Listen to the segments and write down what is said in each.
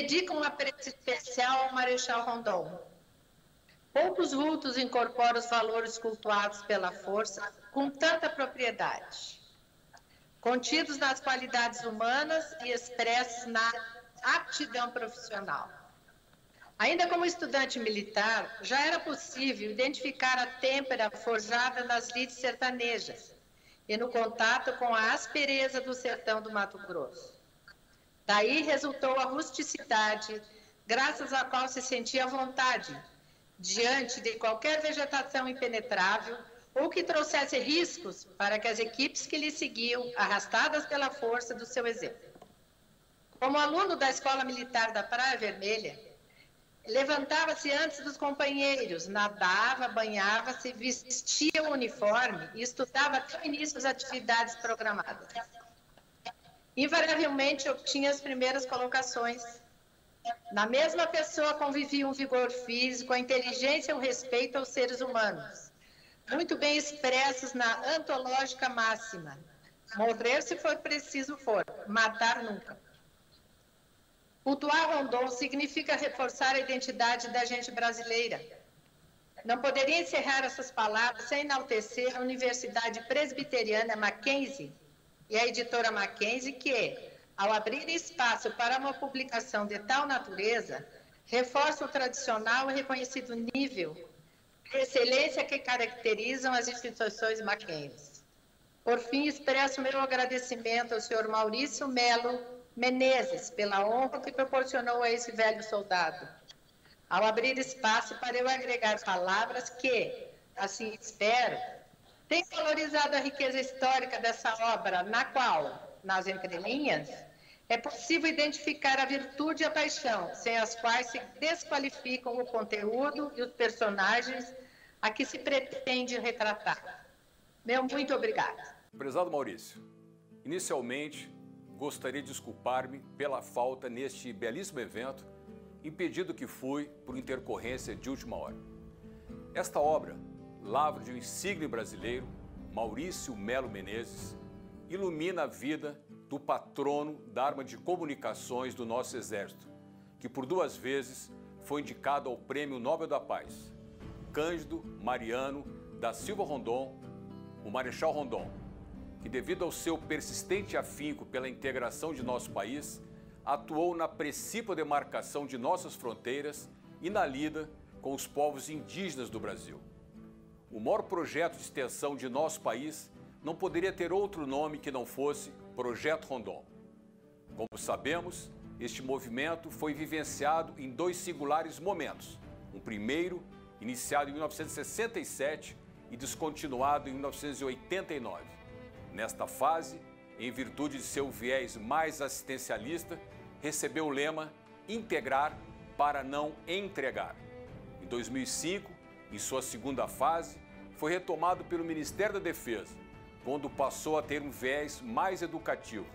dedica um apreço especial ao Marechal Rondon. Poucos vultos incorporam os valores cultuados pela força com tanta propriedade, contidos nas qualidades humanas e expressos na aptidão profissional. Ainda como estudante militar, já era possível identificar a têmpera forjada nas lides sertanejas e no contato com a aspereza do sertão do Mato Grosso. Daí resultou a rusticidade, graças à qual se sentia à vontade, diante de qualquer vegetação impenetrável ou que trouxesse riscos para que as equipes que lhe seguiam, arrastadas pela força do seu exemplo. Como aluno da Escola Militar da Praia Vermelha, levantava-se antes dos companheiros, nadava, banhava-se, vestia o uniforme e estudava até o início das atividades programadas. Invariavelmente obtinha as primeiras colocações. Na mesma pessoa convivia um vigor físico, a inteligência e o respeito aos seres humanos, muito bem expressos na antológica máxima: morrer se for preciso for, matar nunca. Cultuar Rondon significa reforçar a identidade da gente brasileira. Não poderia encerrar essas palavras sem enaltecer a Universidade Presbiteriana Mackenzie e a editora Mackenzie, que, ao abrir espaço para uma publicação de tal natureza, reforça o tradicional e reconhecido nível de excelência que caracterizam as instituições Mackenzie. Por fim, expresso meu agradecimento ao senhor Maurício Melo Menezes pela honra que proporcionou a esse velho soldado, ao abrir espaço para eu agregar palavras que, assim espero, têm valorizado a riqueza histórica dessa obra, na qual, nas entrelinhas, é possível identificar a virtude e a paixão, sem as quais se desqualificam o conteúdo e os personagens a que se pretende retratar. Meu muito obrigado. Prezado Maurício, inicialmente gostaria de desculpar-me pela falta neste belíssimo evento, impedido que fui por intercorrência de última hora. Esta obra, lavra de um insígne brasileiro, Maurício Melo Menezes, ilumina a vida do patrono da arma de comunicações do nosso Exército, que por 2 vezes foi indicado ao Prêmio Nobel da Paz, Cândido Mariano da Silva Rondon, o Marechal Rondon, que devido ao seu persistente afinco pela integração de nosso país, atuou na precípua demarcação de nossas fronteiras e na lida com os povos indígenas do Brasil. O maior projeto de extensão de nosso país não poderia ter outro nome que não fosse Projeto Rondon. Como sabemos, este movimento foi vivenciado em 2 singulares momentos. Um primeiro, iniciado em 1967 e descontinuado em 1989. Nesta fase, em virtude de seu viés mais assistencialista, recebeu o lema integrar para não entregar. Em 2005, em sua segunda fase, foi retomado pelo Ministério da Defesa, quando passou a ter um viés mais educativo,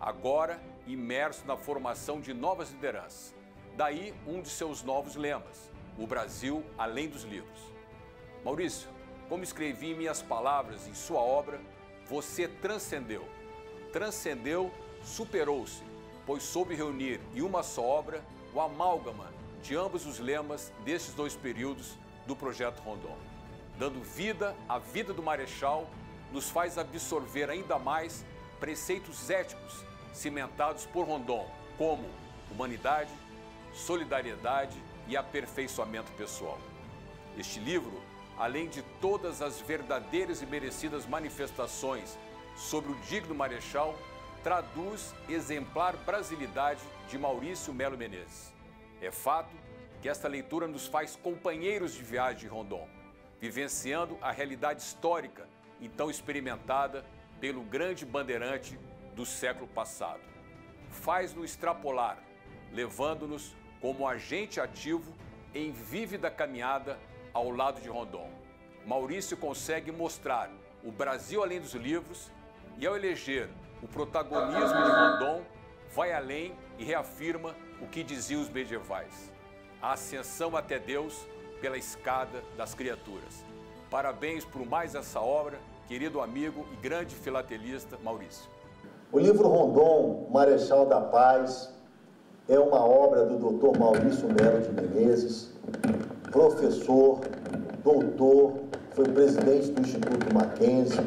agora imerso na formação de novas lideranças. Daí um de seus novos lemas, o Brasil além dos livros. Maurício, como escrevi em minhas palavras em sua obra, você transcendeu. Transcendeu, superou-se, pois soube reunir em uma só obra o amálgama de ambos os lemas destes 2 períodos do Projeto Rondon. Dando vida à vida do Marechal, nos faz absorver ainda mais preceitos éticos cimentados por Rondon, como humanidade, solidariedade e aperfeiçoamento pessoal. Este livro, além de todas as verdadeiras e merecidas manifestações sobre o digno Marechal, traduz exemplar brasilidade de Maurício Melo Menezes. É fato que esta leitura nos faz companheiros de viagem de Rondon, vivenciando a realidade histórica então experimentada pelo grande bandeirante do século passado. Faz-nos extrapolar, levando-nos como agente ativo em vívida caminhada ao lado de Rondon. Maurício consegue mostrar o Brasil além dos livros e, ao eleger o protagonismo de Rondon, vai além e reafirma o que diziam os medievais: a ascensão até Deus pela escada das criaturas. Parabéns por mais essa obra, querido amigo e grande filatelista Maurício. O livro Rondon, Marechal da Paz, é uma obra do Dr. Maurício Melo de Menezes, professor, doutor, foi presidente do Instituto Mackenzie,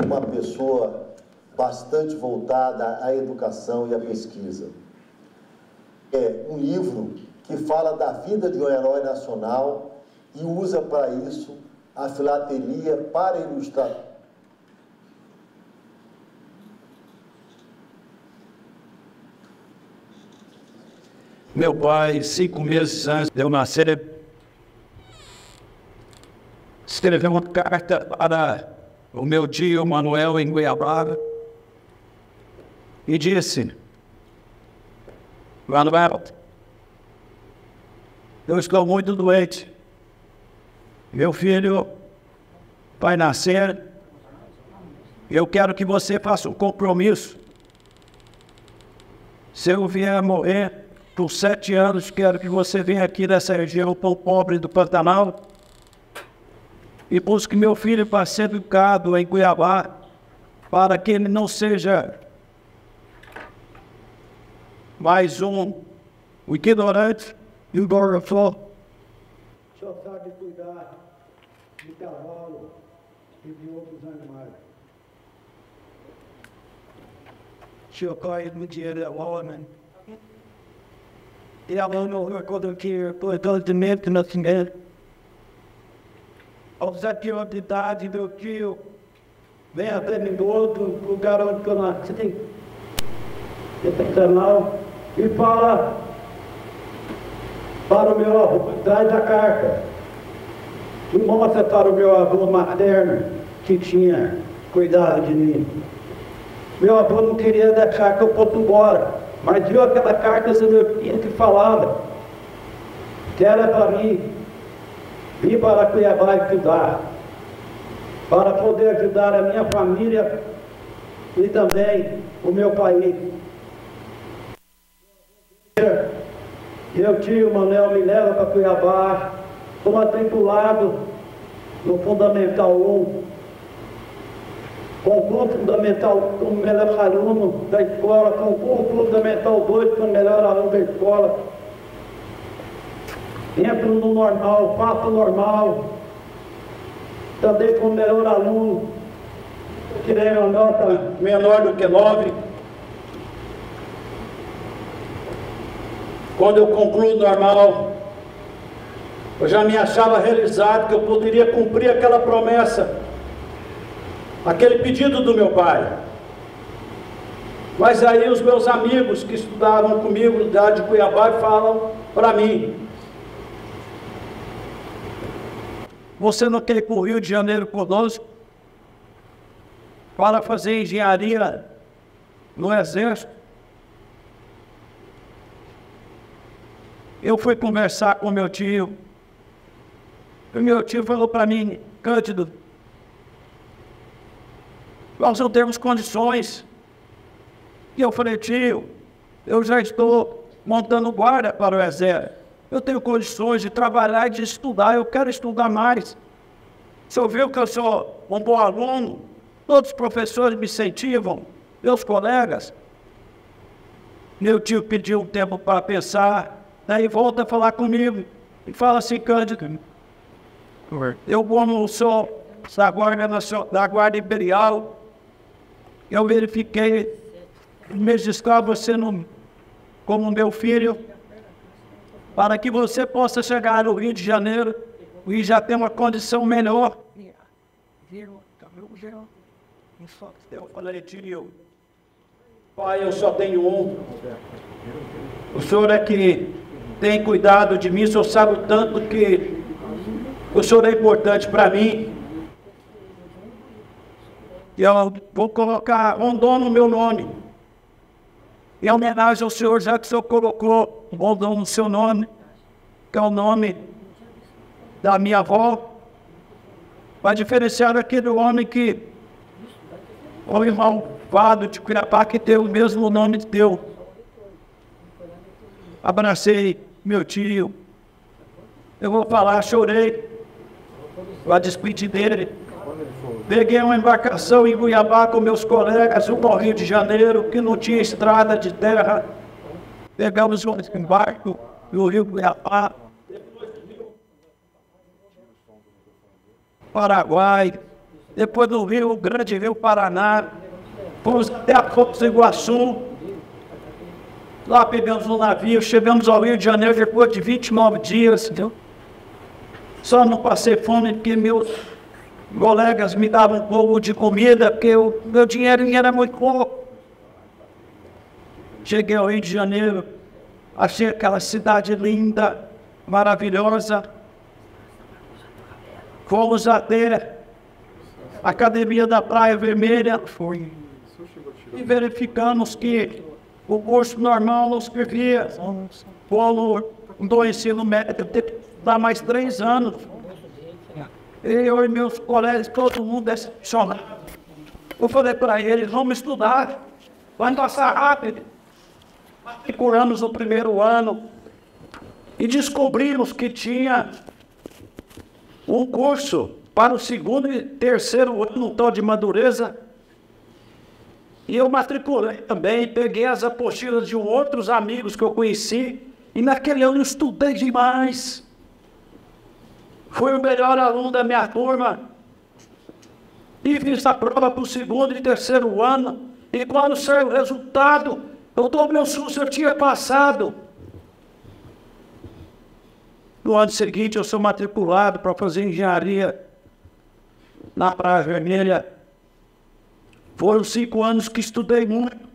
e uma pessoa bastante voltada à educação e à pesquisa. É um livro que fala da vida de um herói nacional e usa para isso a filatelia para ilustrar. Meu pai, 5 meses antes de eu nascer, escreveu uma carta para o meu tio Manuel em Goiabara e disse: Manuel, eu estou muito doente. Meu filho vai nascer. Eu quero que você faça um compromisso. Se eu vier morrer por 7 anos, quero que você venha aqui nessa região tão pobre do Pantanal e busque meu filho para ser educado em Cuiabá, para que ele não seja mais um ignorante e um gorofó. O senhor sabe cuidar de cavalo e de outros animais. O senhor corre no dinheiro da homem. E a mão não quando que por conhecimento no nascimento. Aos 7 anos de idade, meu tio vem até mim do outro lugar onde eu nasci, esse canal, e fala para o meu avô, traz a carta, e mostra para o meu avô materno que tinha cuidado de mim. Meu avô não queria deixar que eu fosse embora, mas viu aquela carta que falava que era para mim vir para Cuiabá estudar, para poder ajudar a minha família e também o meu país. Meu tio Manuel me leva para Cuiabá, estou matriculado no Fundamental 1, concurso fundamental como melhor aluno da escola, concurso fundamental 2 como melhor aluno da escola. Entro no normal, faço normal, também como melhor aluno, tirei uma nota menor do que 9. Quando eu concluo normal, eu já me achava realizado que eu poderia cumprir aquela promessa, aquele pedido do meu pai. Mas aí os meus amigos que estudavam comigo na cidade de Cuiabá falam para mim: você não quer ir para o Rio de Janeiro conosco para fazer engenharia no Exército? Eu fui conversar com meu tio, e meu tio falou para mim: Cândido, nós não temos condições. E eu falei: tio, eu já estou montando guarda para o Exército. Eu tenho condições de trabalhar e de estudar, eu quero estudar mais. Se eu ver que eu sou um bom aluno, todos os professores me incentivam, meus colegas. Meu tio pediu um tempo para pensar, daí volta a falar comigo e fala assim: Cândido, eu como sou da Guarda Imperial, eu verifiquei me registrar você como meu filho, para que você possa chegar no Rio de Janeiro e já ter uma condição melhor. Eu falei: tio, pai, eu só tenho um. O senhor é que tem cuidado de mim, o senhor sabe o tanto que o senhor é importante para mim. E eu vou colocar Rondon no meu nome, em homenagem ao senhor, já que o senhor colocou Rondon no seu nome, que é o nome da minha avó, para diferenciar aquele homem que, o irmão Vado de Cuiabá, que tem o mesmo nome de Deus. Abracei meu tio, eu vou falar, chorei, a despedir dele. Peguei uma embarcação em Cuiabá com meus colegas, rumo ao Rio de Janeiro, que não tinha estrada de terra. pegamos um barco no Rio Cuiabá, Paraguai, depois do Rio Grande, Rio Paraná, fomos até a Foz do Iguaçu, lá pegamos um navio, chegamos ao Rio de Janeiro depois de 29 dias, entendeu? Só não passei fome porque meus colegas me davam um pouco de comida, porque o meu dinheiro era muito pouco. Cheguei ao Rio de Janeiro, achei aquela cidade linda, maravilhosa. Fomos até a Academia da Praia Vermelha e verificamos que o curso normal não escrevia como do ensino médio, tem que dar mais 3 anos. Eu e meus colegas, todo mundo decepcionado. Eu falei para eles, vamos estudar, vai passar rápido. Curamos o primeiro ano e descobrimos que tinha um curso para o 2º e 3º ano, um tal de Madureza. E eu matriculei também, peguei as apostilas de outros amigos que eu conheci, e naquele ano eu estudei demais. Fui o melhor aluno da minha turma, e fiz a prova para o 2º e 3º ano, e quando saiu o resultado, eu tomei um susto, eu tinha passado. No ano seguinte, eu sou matriculado para fazer engenharia na Praia Vermelha. Foram 5 anos que estudei muito.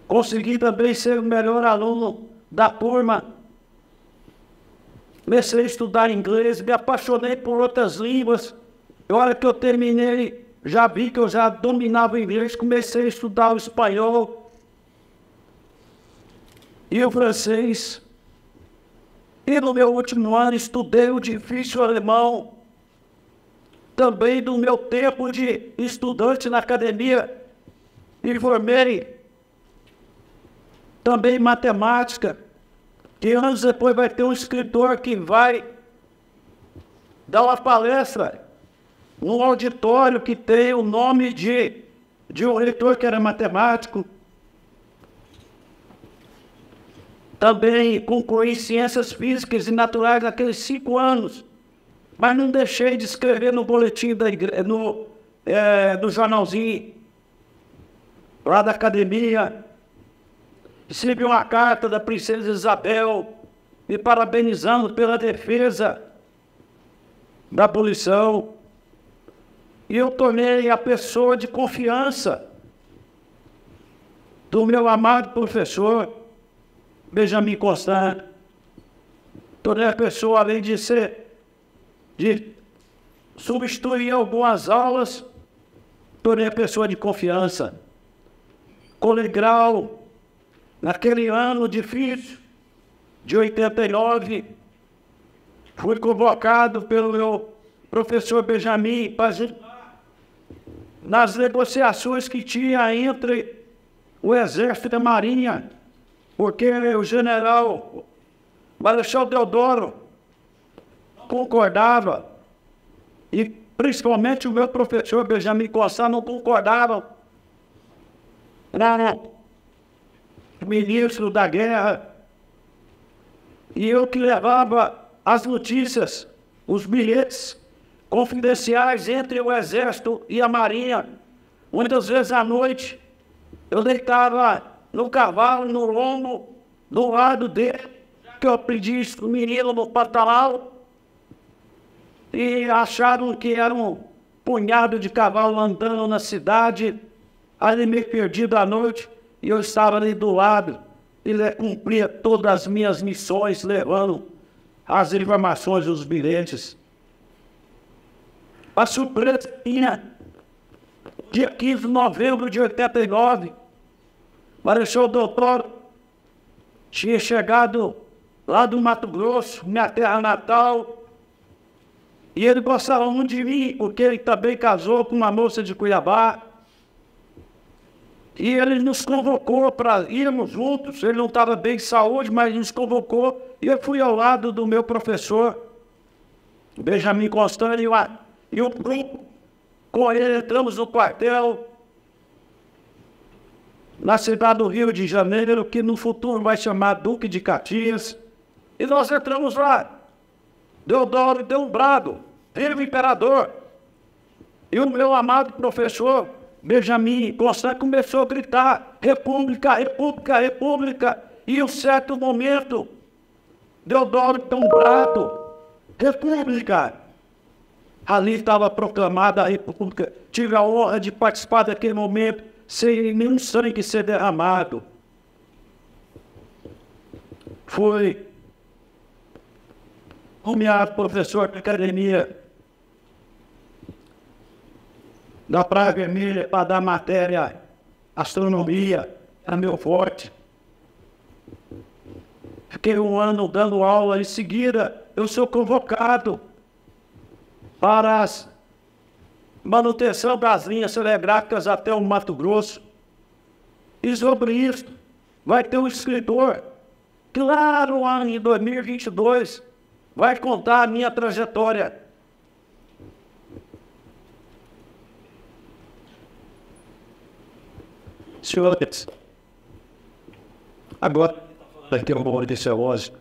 Consegui também ser o melhor aluno da turma. Comecei a estudar inglês, me apaixonei por outras línguas. E a hora que eu terminei, já vi que eu já dominava o inglês, comecei a estudar o espanhol e o francês. E no meu último ano estudei o difícil alemão, também do meu tempo de estudante na academia, e formei também matemática, que anos depois vai ter um escritor que vai dar uma palestra num auditório que tem o nome de um reitor que era matemático. Também concluí ciências físicas e naturais naqueles 5 anos, mas não deixei de escrever no boletim da igreja, no jornalzinho lá da academia. Recebi uma carta da princesa Isabel me parabenizando pela defesa da abolição. E eu tornei a pessoa de confiança do meu amado professor Benjamin Constant. Tornei a pessoa, além de substituir algumas aulas, tornei a pessoa de confiança. Colegial, naquele ano difícil, de 89, fui convocado pelo meu professor Benjamin para ajudar nas negociações que tinha entre o Exército e a Marinha, porque o general Marechal Deodoro concordava, e principalmente o meu professor Benjamin Constant não concordava. Era ministro da guerra, e eu que levava as notícias, os bilhetes confidenciais entre o Exército e a Marinha. Muitas vezes à noite eu deitava no cavalo, no lombo, do lado dele, que eu pedi o menino no pantalão, e acharam que era um punhado de cavalo andando na cidade, ali meio perdido à noite, e eu estava ali do lado, e cumpria todas as minhas missões, levando as informações dos bilhetes. A surpresa tinha, dia 15 de novembro de 89, Marechal Deodoro tinha chegado lá do Mato Grosso, minha terra natal, e ele gostava muito de mim, porque ele também casou com uma moça de Cuiabá. E ele nos convocou para irmos juntos. Ele não estava bem de saúde, mas nos convocou. E eu fui ao lado do meu professor, Benjamin Constant, e o grupo. Com ele entramos no quartel. na cidade do Rio de Janeiro, que no futuro vai chamar Duque de Caxias. E nós entramos lá. Deodoro deu um brado, viva o imperador. E o meu amado professor Benjamin Constant começou a gritar: República, República, República. E em um certo momento, Deodoro deu um brado: República. Ali estava proclamada a República. Tive a honra de participar daquele momento, sem nenhum sangue ser derramado. Fui nomeado professor de academia da Praia Vermelha para dar matéria astronomia, era meu forte. Fiquei um ano dando aula, em seguida eu sou convocado para a manutenção das linhas telegráficas até o Mato Grosso. E sobre isso vai ter um escritor que lá no ano de 2022 vai contar a minha trajetória. Senhores, agora daqui a uma hora desse relógio,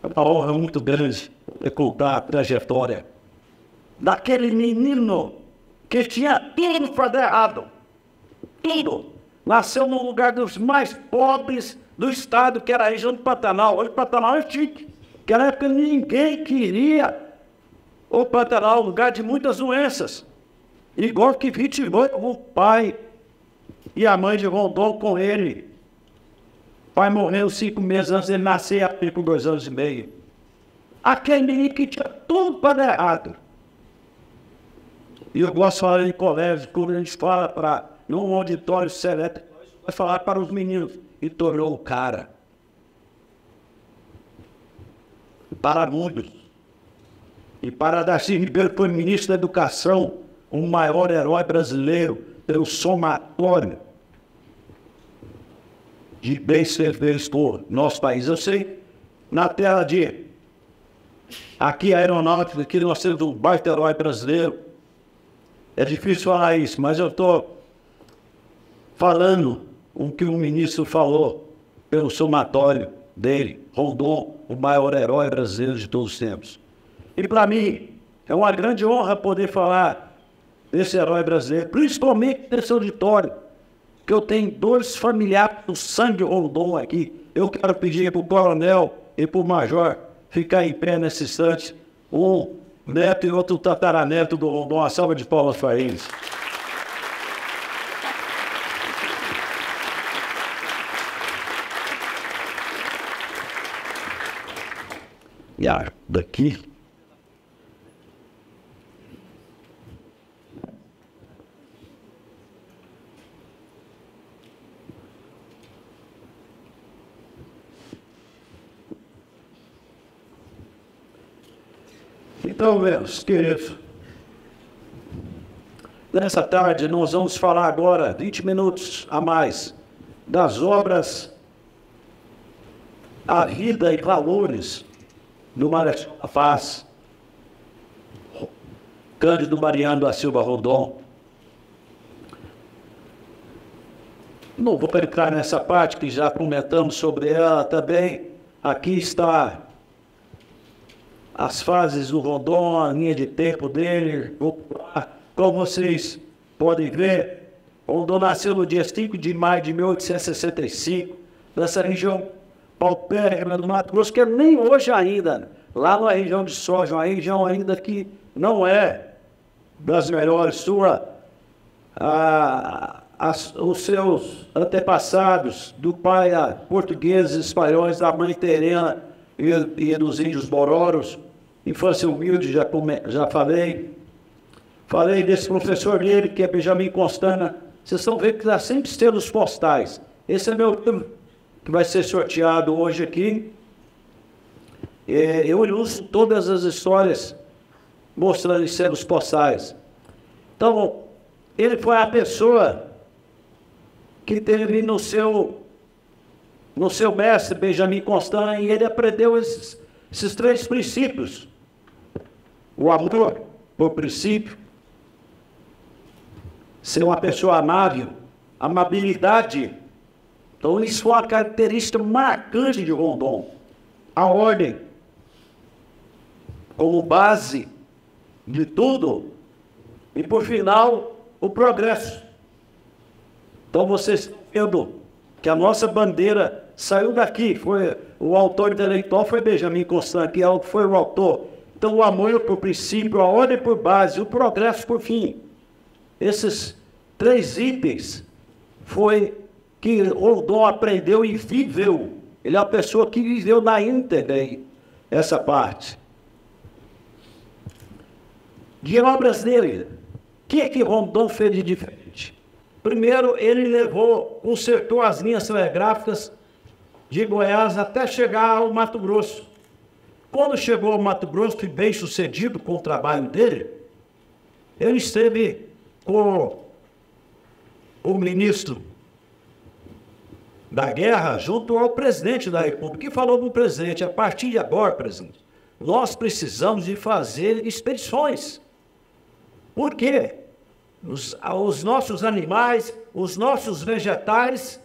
é uma honra muito grande contar a trajetória daquele menino que tinha tudo para dar errado. Tudo. Nasceu no lugar dos mais pobres do estado, que era a região do Pantanal. Hoje o Pantanal é chique. Naquela época ninguém queria o Pantanal, lugar de muitas doenças. Igual que vitimou o pai e a mãe de Rondon com ele. O pai morreu 5 meses antes de ele nascer, com 2 anos e meio. Aquele menino que tinha tudo para dar errado. E eu gosto de falar em colégio, quando a gente fala para, num auditório seleto, vai falar para os meninos. E tornou o cara. Para muitos. E para Darcy Ribeiro, foi ministro da Educação, o maior herói brasileiro, pelo somatório de bens feitos por nosso país. Eu sei, na tela de aqui a aeronáutica, aqui nós temos um baita herói brasileiro. É difícil falar isso, mas eu estou falando o que o ministro falou pelo somatório dele, Rondon, o maior herói brasileiro de todos os tempos. E para mim, é uma grande honra poder falar desse herói brasileiro, principalmente nesse auditório, que eu tenho 2 familiares do sangue Rondon aqui. Eu quero pedir para o coronel e para o major ficar em pé nesse instante, um neto e outro tataraneto do Rondon. Uma salva de palmas para eles. E daqui então, meus queridos, nessa tarde nós vamos falar agora, 20 minutos a mais, das obras A Vida e Valores do Marechal da Paz, Cândido Mariano da Silva Rondon. Não vou entrar nessa parte que já comentamos sobre ela também. Aqui está as fases do Rondon, a linha de tempo dele. Como vocês podem ver, Rondon nasceu no dia 5 de maio de 1865, nessa região paupérrima do Mato Grosso, que nem hoje ainda, lá na região de Soja, uma região ainda que não é das melhores sua. Os seus antepassados, do pai a portugueses, espanhóis, da mãe terena e dos índios bororos, infância humilde, já falei. Falei desse professor dele, que é Benjamin Constant. Vocês estão vendo que dá sempre selos postais. Esse é meu livro, que vai ser sorteado hoje aqui. Eu ilustro todas as histórias mostrando em selos postais. Então, ele foi a pessoa que teve no seu mestre, Benjamin Constant, e ele aprendeu esses 3 princípios. O amor, por princípio, ser uma pessoa amável, amabilidade. Então, isso foi uma característica marcante de Rondon. A ordem, como base de tudo, e, por final, o progresso. Então, vocês estão vendo que a nossa bandeira saiu daqui. O autor intelectual foi Benjamin Constant, que foi o autor. Então, o amor por princípio, a ordem por base, o progresso por fim. Esses 3 itens foi que Rondon aprendeu e viveu. Ele é uma pessoa que viveu na íntegra essa parte. De obras dele, o que Rondon fez de diferente? Primeiro, ele consertou as linhas telegráficas de Goiás até chegar ao Mato Grosso. Quando chegou ao Mato Grosso, e bem sucedido com o trabalho dele, ele esteve com o ministro da Guerra junto ao presidente da República, que falou para o presidente: a partir de agora, presidente, nós precisamos de fazer expedições. Por quê? Os nossos animais, os nossos vegetais,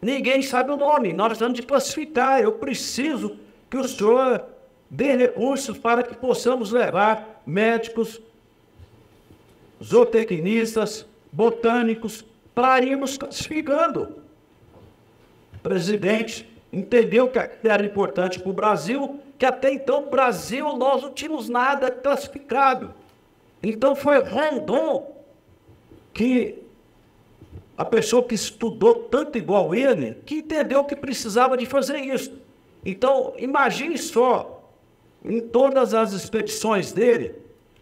ninguém sabe o nome, nós precisamos de classificar. Eu preciso que o senhor dê recursos para que possamos levar médicos, zootecnistas, botânicos, para irmos classificando. O presidente entendeu que era importante para o Brasil, que até então o Brasil nós não tínhamos nada classificado. Então foi Rondon que a pessoa que estudou tanto igual ele, que entendeu que precisava de fazer isso. Então, imagine só, em todas as expedições dele,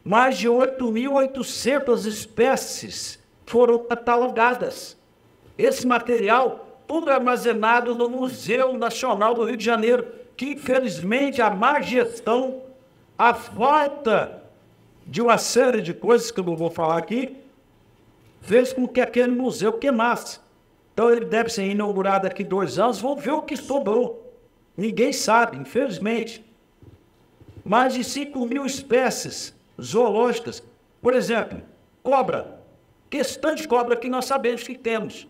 mais de 8.800 espécies foram catalogadas. Esse material, tudo armazenado no Museu Nacional do Rio de Janeiro, que infelizmente a má gestão, a falta de uma série de coisas que eu não vou falar aqui, fez com que aquele museu queimasse. Então ele deve ser inaugurado daqui 2 anos, vamos ver o que sobrou. Ninguém sabe, infelizmente. Mais de 5.000 espécies zoológicas. Por exemplo, cobra. Questão de cobra que nós sabemos que temos.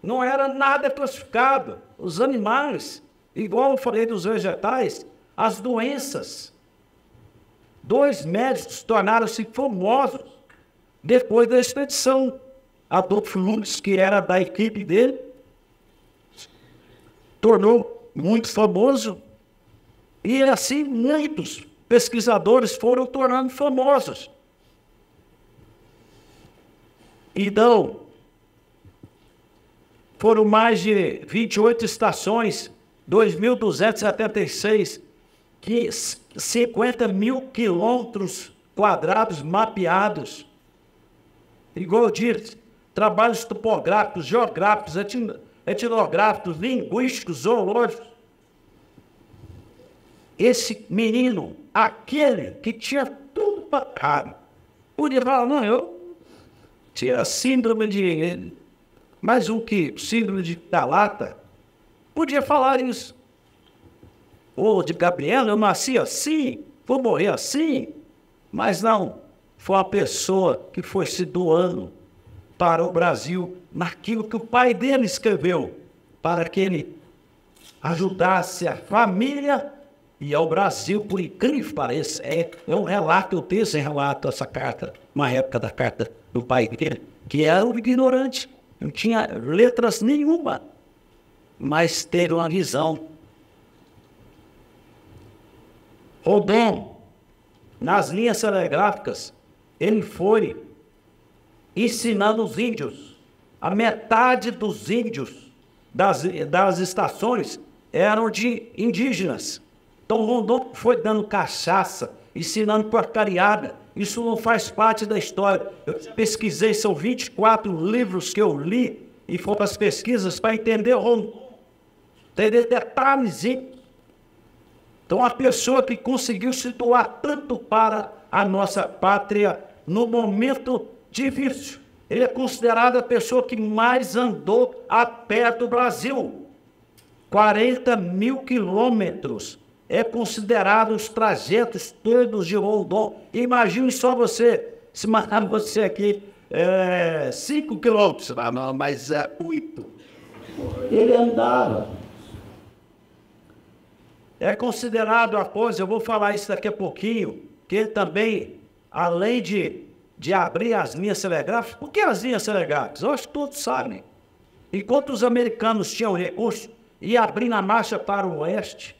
Não era nada classificado. Os animais, igual eu falei dos vegetais, as doenças. 2 médicos tornaram-se famosos depois da expedição. Adolfo Lutz, que era da equipe dele, tornou muito famoso. E assim muitos pesquisadores foram tornando famosos. Então, foram mais de 28 estações, 2.276, que 50.000 quilômetros quadrados mapeados. Igual eu disse, trabalhos topográficos, geográficos, etnográficos, linguísticos, zoológicos. Esse menino, aquele que tinha tudo para cá, podia falar: não, eu tinha síndrome de... mais um que síndrome de vira-lata, podia falar isso. Ou de Gabriela, eu nasci assim, vou morrer assim. Mas não, foi uma pessoa que foi se doando para o Brasil naquilo que o pai dele escreveu, para que ele ajudasse a família e ao Brasil, por incrível que pareça. É um relato, eu tenho esse relato, essa carta, uma época da carta do pai dele, que era um ignorante, não tinha letras nenhuma, mas teve uma visão. Rondon, nas linhas telegráficas, ele foi ensinando os índios. A metade dos índios das estações eram de indígenas. Então Rondon foi dando cachaça, ensinando porcariada. Isso não faz parte da história. Eu pesquisei, são 24 livros que eu li, e foram as pesquisas para entender Rondon, entender detalhes. Então, a pessoa que conseguiu se doar tanto para a nossa pátria no momento difícil. Ele é considerado a pessoa que mais andou a pé do Brasil. 40.000 quilômetros. É considerado os trajetos todos de Rondon. Imagine só você, se mandar você aqui 5 quilômetros, mas é muito. Ele andava. É considerado a coisa, eu vou falar isso daqui a pouquinho, que ele também, além de abrir as linhas telegráficas, por que as linhas telegráficas? Eu acho que todos sabem. Enquanto os americanos tinham recurso, ia abrir na marcha para o oeste,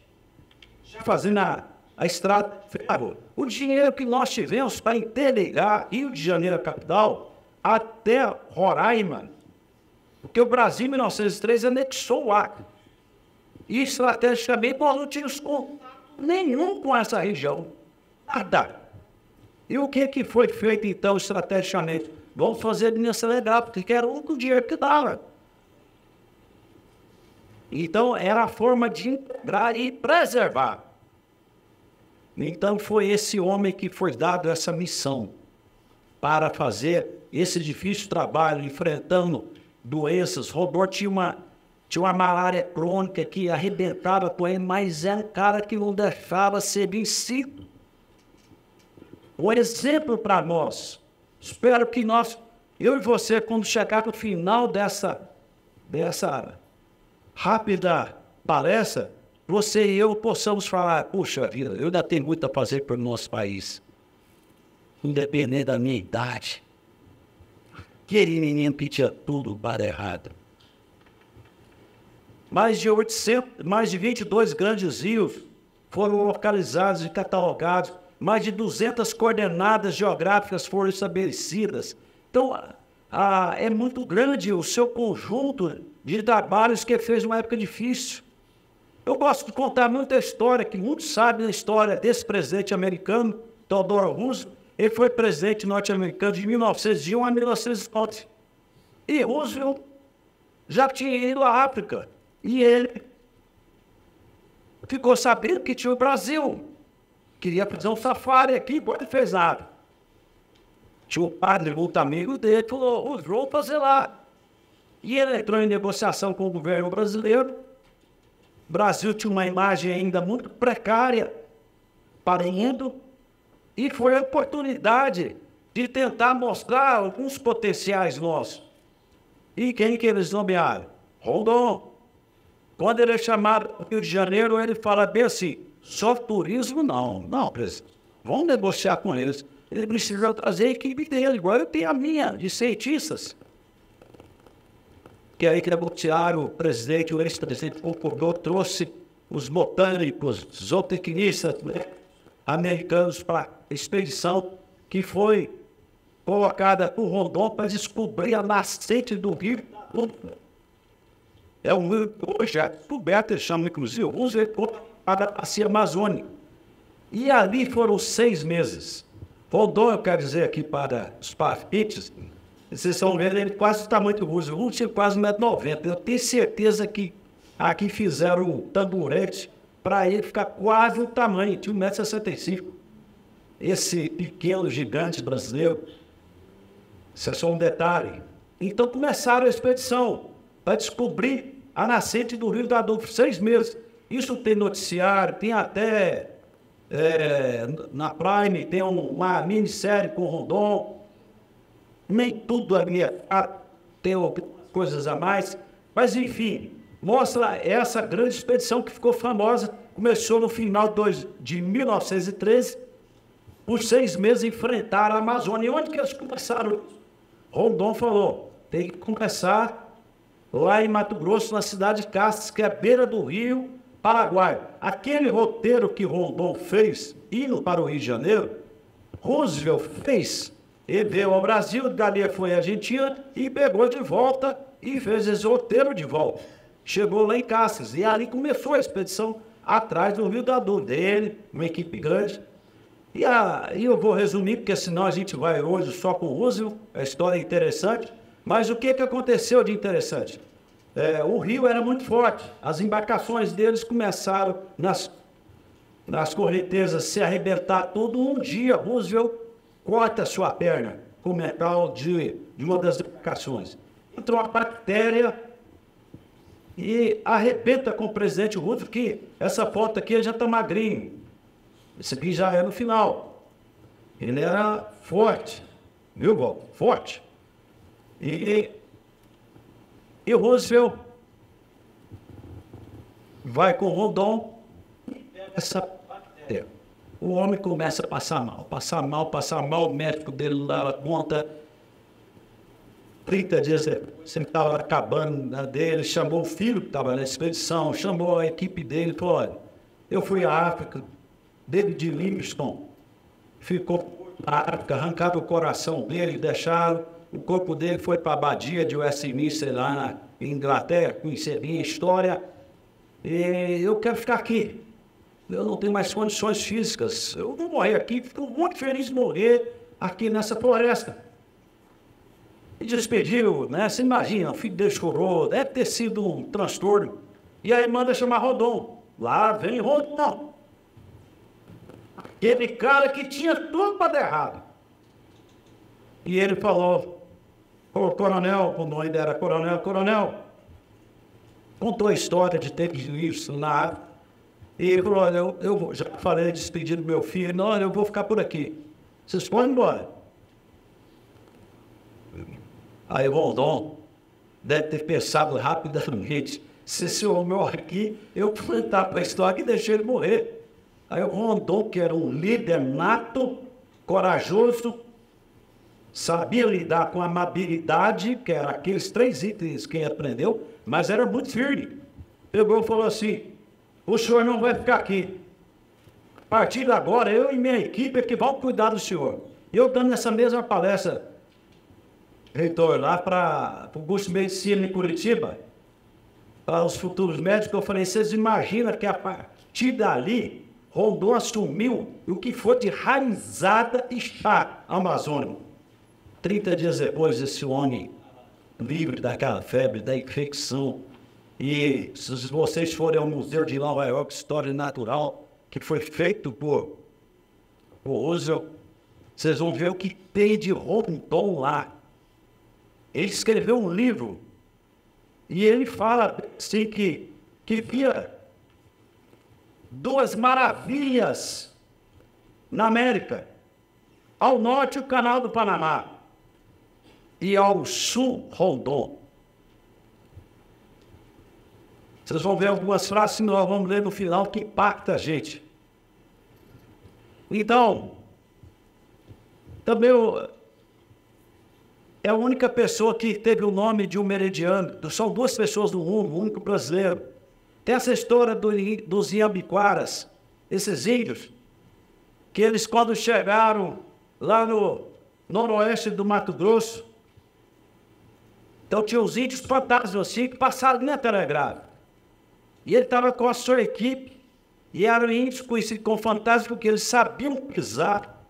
fazendo a estrada. O dinheiro que nós tivemos para interligar Rio de Janeiro, a capital, até Roraima, porque o Brasil, em 1903, anexou o Acre. E, estrategicamente, nós não tínhamos contato nenhum com essa região. Nada. E o que foi feito, então, estrategicamente? Vamos fazer linhas telegráficas, que era o único dinheiro que dava. Então, era a forma de integrar e preservar. Então, foi esse homem que foi dado essa missão para fazer esse difícil trabalho, enfrentando doenças. Rondon tinha uma malária crônica que arrebentava com ele, mas era um cara que não deixava ser vencido. Um exemplo para nós. Espero que eu e você, quando chegar no final dessa rápida palestra, você e eu possamos falar, puxa vida, eu ainda tenho muito a fazer pelo nosso país. Independente da minha idade. Aquele menino que tinha tudo para errado. Mais de 22 grandes rios foram localizados e catalogados. Mais de 200 coordenadas geográficas foram estabelecidas. Então, é muito grande o seu conjunto de trabalhos que fez uma época difícil. Eu gosto de contar muita história, que muitos sabem da história desse presidente americano, Theodore Roosevelt. Ele foi presidente norte-americano de 1901 a 1911. E Roosevelt já tinha ido à África. E ele ficou sabendo que tinha o Brasil. Queria fazer um safari aqui, igual ele fez nada. Tinha um padre muito amigo dele, falou, vou fazer lá. E ele entrou em negociação com o governo brasileiro. O Brasil tinha uma imagem ainda muito precária para indo. E foi a oportunidade de tentar mostrar alguns potenciais nossos. E quem que eles nomearam? Rondon. Quando ele é chamado para o Rio de Janeiro, ele fala bem assim, só turismo não. Não, presidente, vamos negociar com eles. Ele precisa trazer a equipe dele, igual eu tenho a minha, de cientistas. Que aí que negociaram, o presidente, o ex-presidente concordou, trouxe os botânicos, zootecnistas, americanos para a expedição que foi colocada por Rondon para descobrir a nascente do rio. É um rio que hoje é descoberto, eles chamam inclusive uns para a bacia amazônica. E ali foram 6 meses. Rondon, eu quero dizer aqui para os pafites, vocês estão vendo ele quase do tamanho do Roosevelt, um tinha quase 1,90 m. Eu tenho certeza que aqui fizeram um tamborete para ele ficar quase o tamanho, tinha 1,65 m. Esse pequeno gigante brasileiro, isso é só um detalhe. Então começaram a expedição para descobrir a nascente do Rio da Dúvida, 6 meses. Isso tem noticiário, tem até na Prime, tem uma minissérie com Rondon. Nem tudo ali tem coisas a mais, mas enfim, mostra essa grande expedição que ficou famosa, começou no final de 1913, por 6 meses enfrentaram a Amazônia. E onde que eles começaram? Rondon falou, tem que começar lá em Mato Grosso, na cidade de Castres, que é à beira do Rio Paraguai. Aquele roteiro que Rondon fez, indo para o Rio de Janeiro, Roosevelt fez. Ele veio ao Brasil, dali foi à Argentina e pegou de volta e fez esse roteiro de volta. Chegou lá em Castres e ali começou a expedição atrás do Rio da Dúvida. Ele, uma equipe grande. E eu vou resumir, porque senão a gente vai hoje só com o Roosevelt, a história é interessante. Mas o que aconteceu de interessante? O rio era muito forte, as embarcações deles começaram nas correntezas se arrebentar tudo. Um dia, Roosevelt corta sua perna com o metal de uma das embarcações. Entrou uma bactéria e arrebenta com o presidente Roosevelt, que essa foto aqui já está magrinho. Esse aqui já é no final. Ele era forte, viu, Walter? Forte. E o Roosevelt vai com o Rondon, o homem começa a passar mal, o médico dele dá conta. 30 dias você estava acabando dele, chamou o filho que estava na expedição, chamou a equipe dele e falou: olha, eu fui à África, David Livingstone ficou na África, arrancaram o coração dele, deixaram, o corpo dele foi para a abadia de Westminster, lá na Inglaterra, conhecer a minha história, e eu quero ficar aqui. Eu não tenho mais condições físicas, eu vou morrer aqui, fico muito feliz de morrer aqui nessa floresta. E despediu, né? Você imagina, o filho dele chorou, deve ter sido um transtorno. E aí manda chamar Rondon. Lá vem Rondon. Aquele cara que tinha tudo para dar errado. E ele falou: ô coronel, quando ainda era coronel, contou a história de ter isso lá. E ele falou: olha, eu já falei de despedir do meu filho, não, eu vou ficar por aqui. Vocês podem ir embora. Aí o Rondon deve ter pensado rapidamente: se esse homem morre aqui, eu vou entrar para a história e deixei ele morrer. Aí o Rondon, que era um líder nato, corajoso, sabia lidar com amabilidade, que eram aqueles 3 itens que ele aprendeu, mas era muito firme. Pegou e falou assim: o senhor não vai ficar aqui. A partir de agora, eu e minha equipe é que vão cuidar do senhor. Eu dando essa mesma palestra, reitor, lá para o curso de medicina em Curitiba, para os futuros médicos, eu falei: vocês imaginam que a partir dali, Rondon assumiu o que foi de raizada e chá amazônico. 30 dias depois, esse homem livre daquela febre, da infecção. E se vocês forem ao Museu de Nova York, História Natural, que foi feito por Roosevelt, vocês vão ver o que tem de Rondon lá. Ele escreveu um livro e ele fala assim que via 2 maravilhas na América. Ao norte, o Canal do Panamá, e ao sul, Rondon. Vocês vão ver algumas frases que nós vamos ler no final que impacta a gente. Então, também é a única pessoa que teve o nome de um meridiano. São 2 pessoas no mundo, o único brasileiro. Tem essa história dos Iambiquaras, esses índios, que eles, quando chegaram lá no noroeste do Mato Grosso, então tinha os índios fantasmas assim, que passaram na telegrafo. E ele estava com a sua equipe, e eram índios conhecidos como fantasmas, porque eles sabiam pisar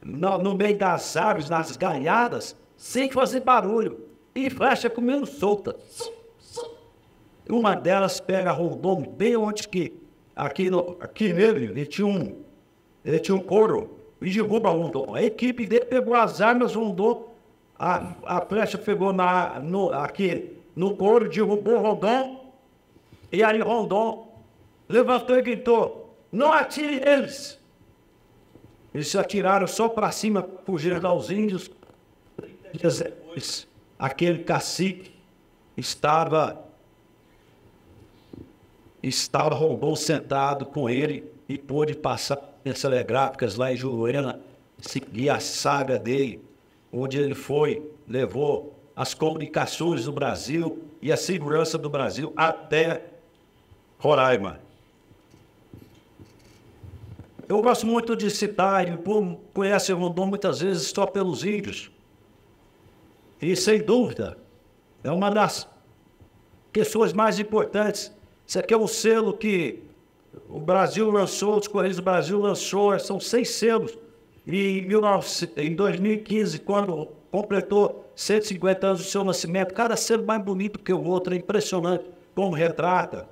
no meio das árvores, nas galhadas, sem fazer barulho, e flecha comendo solta. Uma delas pega Rondon bem onde que, aqui nele, ele tinha um couro, e derruba Rondon. A equipe dele pegou as armas, Rondon, a flecha pegou aqui no couro, derrubou Rondon, e aí Rondon levantou e gritou: não atire eles! Eles se atiraram só para cima, fugiram aos índios. Dias depois, aquele cacique estava Rondon sentado com ele e pôde passar as telegráficas lá em Juruena, seguir a saga dele, onde ele levou as comunicações do Brasil e a segurança do Brasil até Roraima. Eu gosto muito de citar, e o povo conhece Rondon muitas vezes só pelos índios. E, sem dúvida, é uma das questões mais importantes. Isso aqui é um selo que o Brasil lançou, os Correios do Brasil lançou, são 6 selos. E em 2015, quando completou 150 anos do seu nascimento, cada selo mais bonito que o outro, é impressionante como retrata.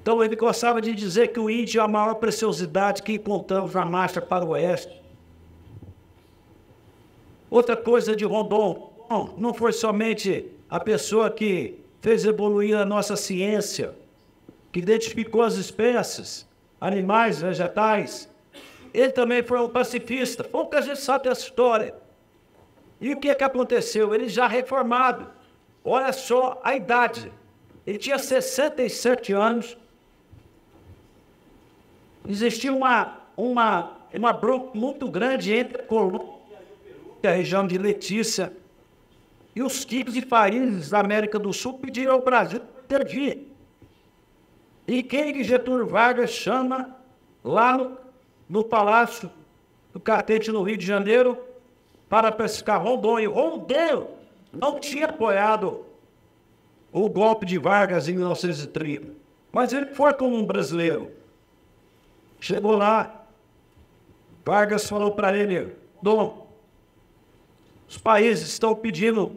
Então ele gostava de dizer que o índio é a maior preciosidade que encontramos na marcha para o oeste. Outra coisa de Rondon, não foi somente a pessoa que fez evoluir a nossa ciência, que identificou as espécies, animais, vegetais. Ele também foi um pacifista. Pouca gente sabe dessa história. E o que aconteceu? Ele já reformado. Olha só a idade. Ele tinha 67 anos. Existia uma bronca muito grande entre a Colômbia e a região de Letícia. E os 15 países da América do Sul pediram ao Brasil intervir. E quem Getúlio Vargas chama lá no Palácio do Catete, no Rio de Janeiro, para pescar Rondon. E Rondon não tinha apoiado o golpe de Vargas em 1930, mas ele foi como um brasileiro. Chegou lá, Vargas falou para ele: Dom, os países estão pedindo,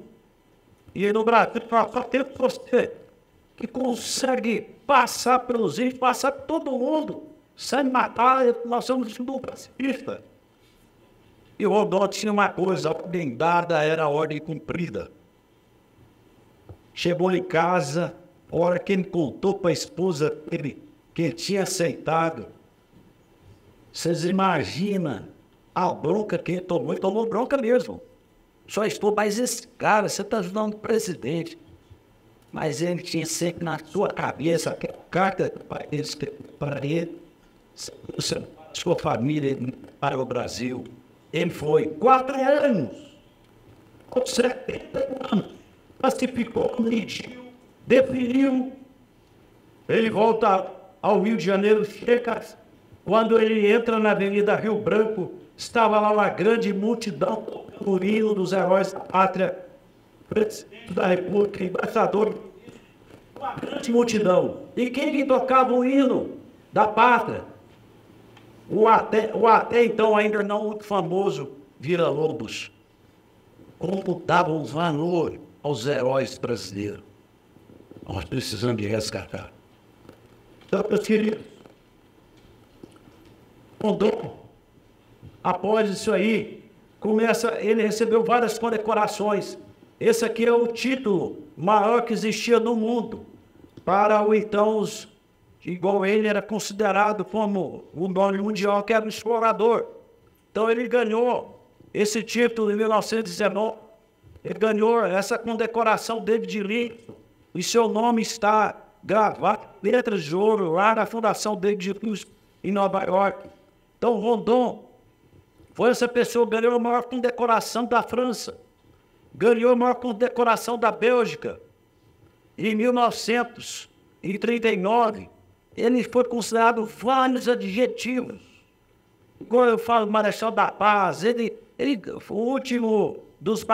e no Brasil só tem você que consegue passar pelos índios, passar por todo mundo, sem matar. Nós somos tudo pacifista. E o Rondon tinha uma coisa: a ordem dada era a ordem cumprida. Chegou em casa, a hora que ele contou para a esposa dele que ele tinha aceitado, vocês imaginam a bronca que ele tomou? Ele tomou bronca mesmo. Só estou, mas esse cara, você está ajudando o presidente. Mas ele tinha sempre na sua cabeça aquela carta que o pai dele escreveu para ele, sua família para o Brasil. Ele foi 4 anos, com 70 anos, pacificou, mediu, definiu. Ele volta ao Rio de Janeiro, chega. Quando ele entra na Avenida Rio Branco, estava lá uma grande multidão, o hino dos heróis da pátria, presidente da República, embaixador, uma grande multidão. E quem tocava o hino da pátria? O até então ainda não muito famoso Villa-Lobos. Como dava um valor aos heróis brasileiros. Nós precisamos de resgatar. Então, meus queridos, Rondon, após isso aí, ele recebeu várias condecorações. Esse aqui é o título maior que existia no mundo para o então, igual ele era considerado como o nome mundial, que era um explorador. Então ele ganhou esse título em 1919. Ele ganhou essa condecoração David Livingstone, e seu nome está gravado em letras de ouro lá na Fundação David Livingstone em Nova York. Então, Rondon foi essa pessoa que ganhou a maior condecoração da França, ganhou a maior condecoração da Bélgica. Em 1939, ele foi considerado vários adjetivos. Igual eu falo, Marechal da Paz, ele foi o último dos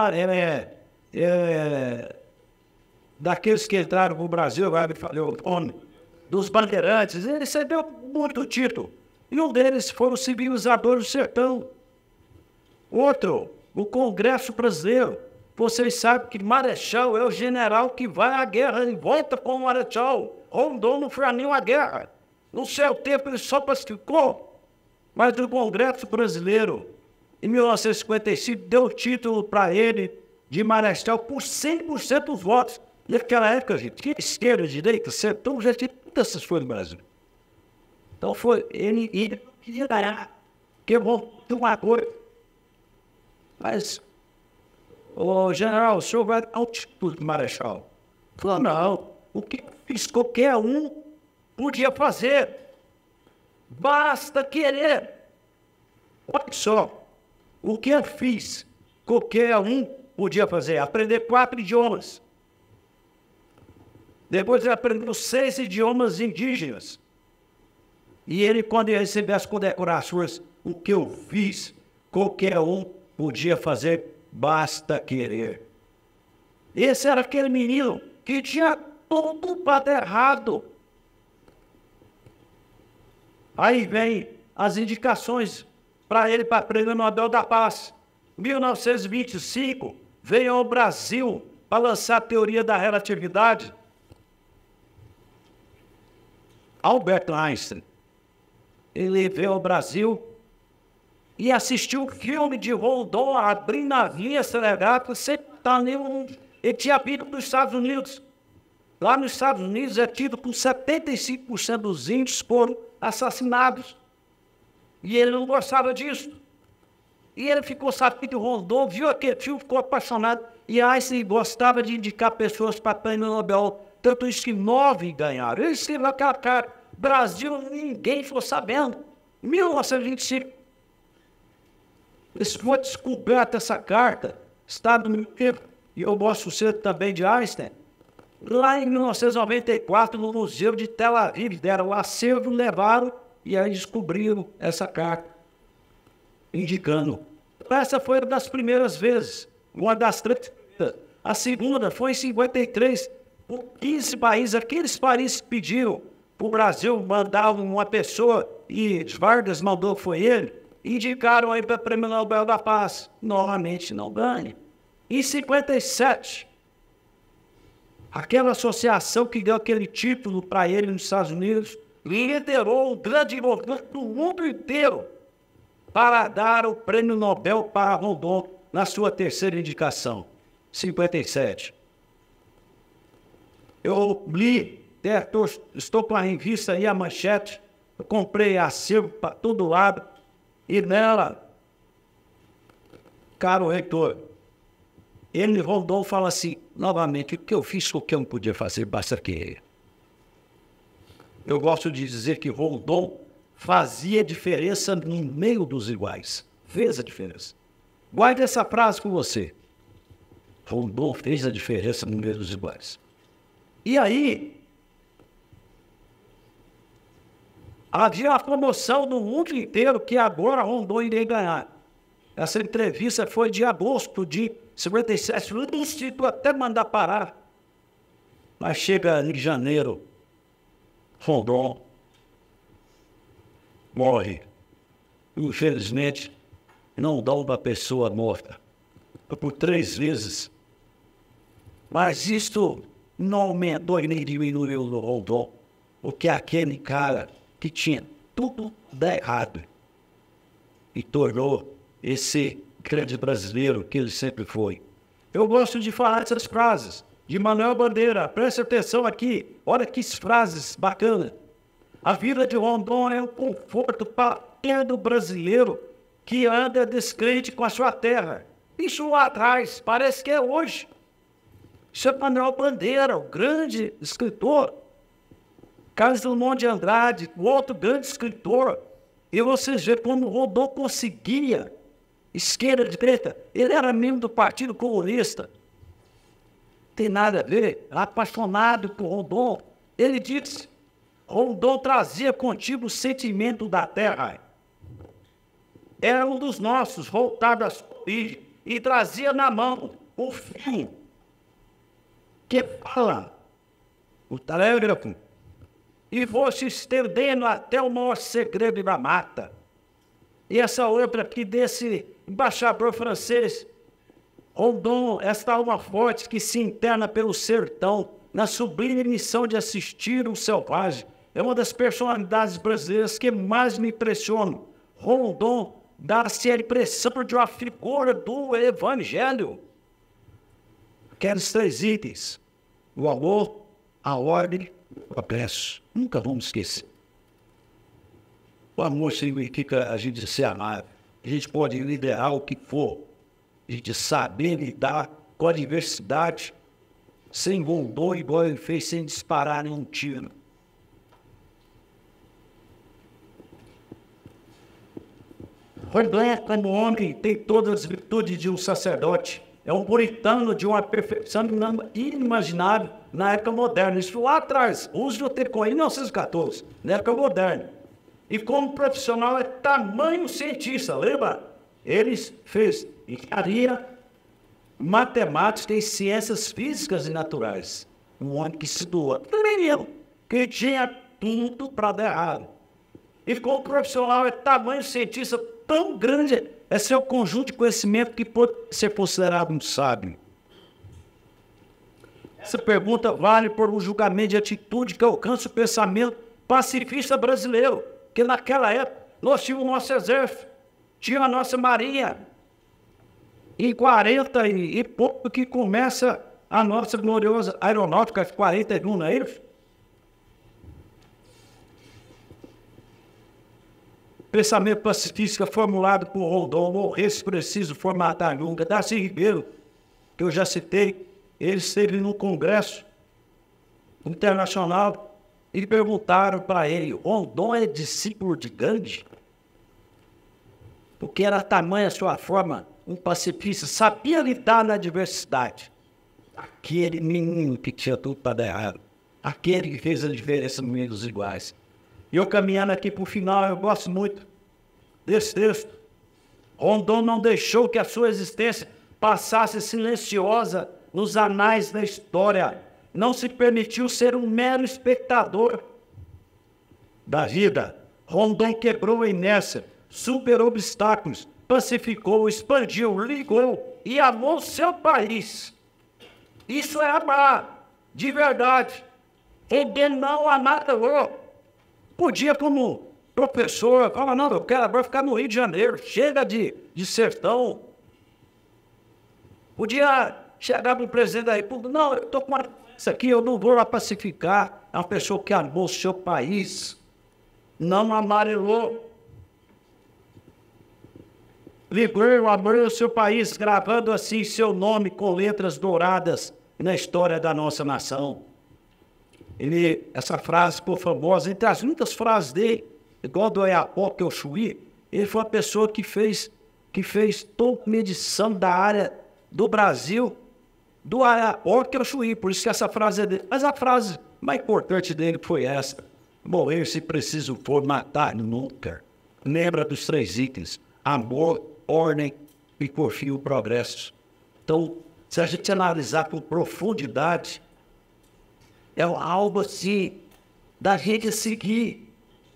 daqueles que entraram no Brasil, agora me falou o nome, dos bandeirantes. Ele recebeu muito título. E um deles foi o Civilizador do Sertão. Outro, o Congresso Brasileiro. Vocês sabem que Marechal é o general que vai à guerra, ele volta com o Marechal. Rondon não foi a nenhuma guerra. No seu tempo ele só pacificou. Mas o Congresso Brasileiro, em 1955, deu o título para ele de Marechal por 100% dos votos. E naquela época, gente, tinha esquerda, direita, centro, já tinha todas essas coisas no Brasil. Então foi, ele queria ganhar, que bom, uma coisa. Mas, o general, o senhor vai dar um título de Marechal? Falou, não, o que fiz qualquer um podia fazer. Basta querer. Olha só, o que eu fiz, qualquer um podia fazer. Aprender 4 idiomas. Depois ele aprendeu 6 idiomas indígenas. E ele, quando ele recebeu as condecorações, o que eu fiz, qualquer um podia fazer, basta querer. Esse era aquele menino que tinha tudo para dar errado. Aí vem as indicações para ele para o Prêmio Nobel da Paz. Em 1925, veio ao Brasil para lançar a teoria da relatividade. Albert Einstein. Ele veio ao Brasil e assistiu o filme de Rondon abrindo a linha acelerada, sem estar nenhum. Ele tinha vindo para os Estados Unidos. Lá nos Estados Unidos é tido por 75% dos índios foram assassinados. E ele não gostava disso. E ele ficou sabendo que o Rondon viu aquele filme, ficou apaixonado. E Einstein gostava de indicar pessoas para prêmio Nobel. Tanto isso que 9 ganharam. Ele escreveu aquela carta. Brasil, ninguém ficou sabendo. 1925. Isso foi descoberta essa carta. Está no meu livro. E eu mostro você também de Einstein. Lá em 1994, no Museu de Tel Aviv, deram o acervo, levaram e aí descobriram essa carta, indicando. Essa foi uma das primeiras vezes, uma das 30. A segunda foi em 53, por 15 países. Aqueles países que pediram para o Brasil mandar uma pessoa, e Vargas mandou, foi ele, indicaram aí para o Prêmio Nobel da Paz. Novamente não ganha. Em 57, aquela associação que deu aquele título para ele nos Estados Unidos liderou um grande movimento no mundo inteiro para dar o Prêmio Nobel para Rondon na sua terceira indicação, 57. Eu li, estou com a revista aí, a Manchete, eu comprei acervo para todo lado, e nela, caro reitor, ele, Rondon, fala assim, novamente, o que eu fiz, qualquer um podia fazer, basta querer. Eu gosto de dizer que Rondon fazia diferença no meio dos iguais. Fez a diferença. Guarde essa frase com você. Rondon fez a diferença no meio dos iguais. E aí, havia a promoção no mundo inteiro que agora Rondon iria ganhar. Essa entrevista foi de agosto de 57, o Instituto até mandar parar. Mas chega em janeiro, Rondon morre. Infelizmente, não dá uma pessoa morta. Por 3 vezes. Mas isto não aumentou e nem diminuiu o Rondon. Porque aquele cara que tinha tudo de errado e tornou esse grande brasileiro que ele sempre foi. Eu gosto de falar essas frases de Manuel Bandeira. Preste atenção aqui. Olha que frases bacanas. A vida de Rondon é um conforto para todo brasileiro que anda descrente com a sua terra. Isso lá atrás, parece que é hoje. Isso é Manuel Bandeira, o grande escritor. Carlos Drummond de Andrade, o outro grande escritor. E vocês veem como Rondon conseguia, esquerda, direita, ele era membro do Partido Comunista. Tem nada a ver, apaixonado por Rondon. Ele disse, Rondon trazia contigo o sentimento da terra. Era um dos nossos, voltado às origens, e trazia na mão o fim que fala, o telégrafo, e fosse estendendo até o maior segredo da mata. E essa outra aqui desse embaixador francês, Rondon, esta alma forte que se interna pelo sertão, na sublime missão de assistir o selvagem, é uma das personalidades brasileiras que mais me impressionam. Rondon dá-se a impressão de uma figura do Evangelho. Aqueles 3 itens: o amor, a ordem, o progresso. Nunca vamos esquecer. O amor significa a gente ser amável. A gente pode liderar o que for. A gente saber lidar com a diversidade sem Rondon, igual ele fez, sem disparar nenhum tiro. Rondon, como homem, tem todas as virtudes de um sacerdote. É um puritano de uma perfeição inimaginável na época moderna. Isso lá atrás, uso do tempo, em 1914, na época moderna. E como profissional é tamanho cientista, lembra? Ele fez engenharia, matemática e ciências físicas e naturais. Um homem que se doa. Também eu, que tinha tudo para dar errado. E como profissional é tamanho cientista tão grande, é seu conjunto de conhecimento que pode ser considerado um sábio. Essa pergunta vale por um julgamento de atitude que alcança o pensamento pacifista brasileiro, que naquela época nós tínhamos o nosso exército, tínhamos a nossa marinha, em 40 e pouco que começa a nossa gloriosa aeronáutica, 41, não é isso? pensamento pacifista formulado por Rondon, morresse preciso formatar nunca. Darcy Ribeiro, que eu já citei, ele esteve no Congresso Internacional e perguntaram para ele: Rondon é discípulo de Gandhi? Porque era tamanha a sua forma, um pacifista, sabia lidar na diversidade. Aquele menino que tinha tudo para dar errado, aquele que fez a diferença no meio dos iguais. E eu caminhando aqui para o final, eu gosto muito desse texto. Rondon não deixou que a sua existência passasse silenciosa nos anais da história. Não se permitiu ser um mero espectador da vida. Rondon quebrou a inércia, superou obstáculos, pacificou, expandiu, ligou e amou seu país. Isso é amar, de verdade. Ele não amava. Podia, como professor, falar: não, eu quero agora ficar no Rio de Janeiro, chega de sertão. Podia chegar para o presidente da República: não, eu estou com isso aqui, eu não vou lá pacificar. É uma pessoa que amou o seu país, não amarelou. Ligou o amor ao seu país, gravando assim seu nome com letras douradas na história da nossa nação. Essa frase ficou famosa, entre as muitas frases dele, igual do Oiapoque ao Chuí. Ele foi uma pessoa que fez toda a medição da área do Brasil, do Oiapoque ao Chuí, por isso que essa frase é dele. Mas a frase mais importante dele foi essa: morrer se preciso for, matar nunca. Lembra dos 3 itens: amor, ordem e, por fim, o progresso. Então, se a gente analisar com profundidade, é algo assim da gente seguir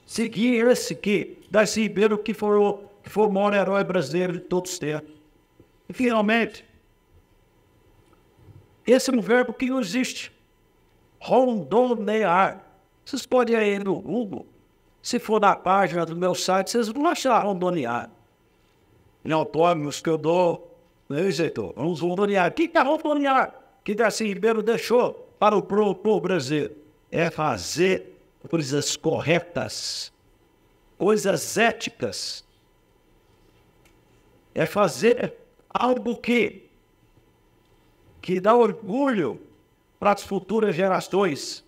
esse que Darcy Ribeiro, que foi o maior herói brasileiro de todos os tempos. E, finalmente, esse é um verbo que não existe: rondonear. Vocês podem ir aí no Google, se for na página do meu site, vocês vão achar rondonear. Em autônomos que eu dou, né, Heitor? Vamos rondonear. O que é rondonear? Que Darcy Ribeiro deixou para o povo brasileiro? É fazer coisas corretas, coisas éticas. É fazer algo que dá orgulho para as futuras gerações.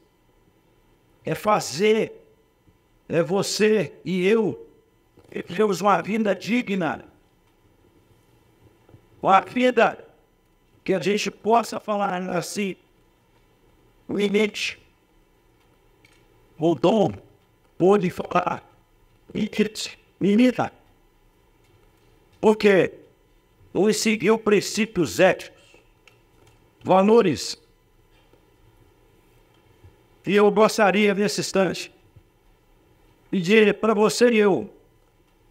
É fazer, você e eu termos uma vida digna, uma vida que a gente possa falar assim: limite. O dom pode falar: limita. Porque não seguiu princípios éticos, valores. E eu gostaria, nesse instante, pedir para você e eu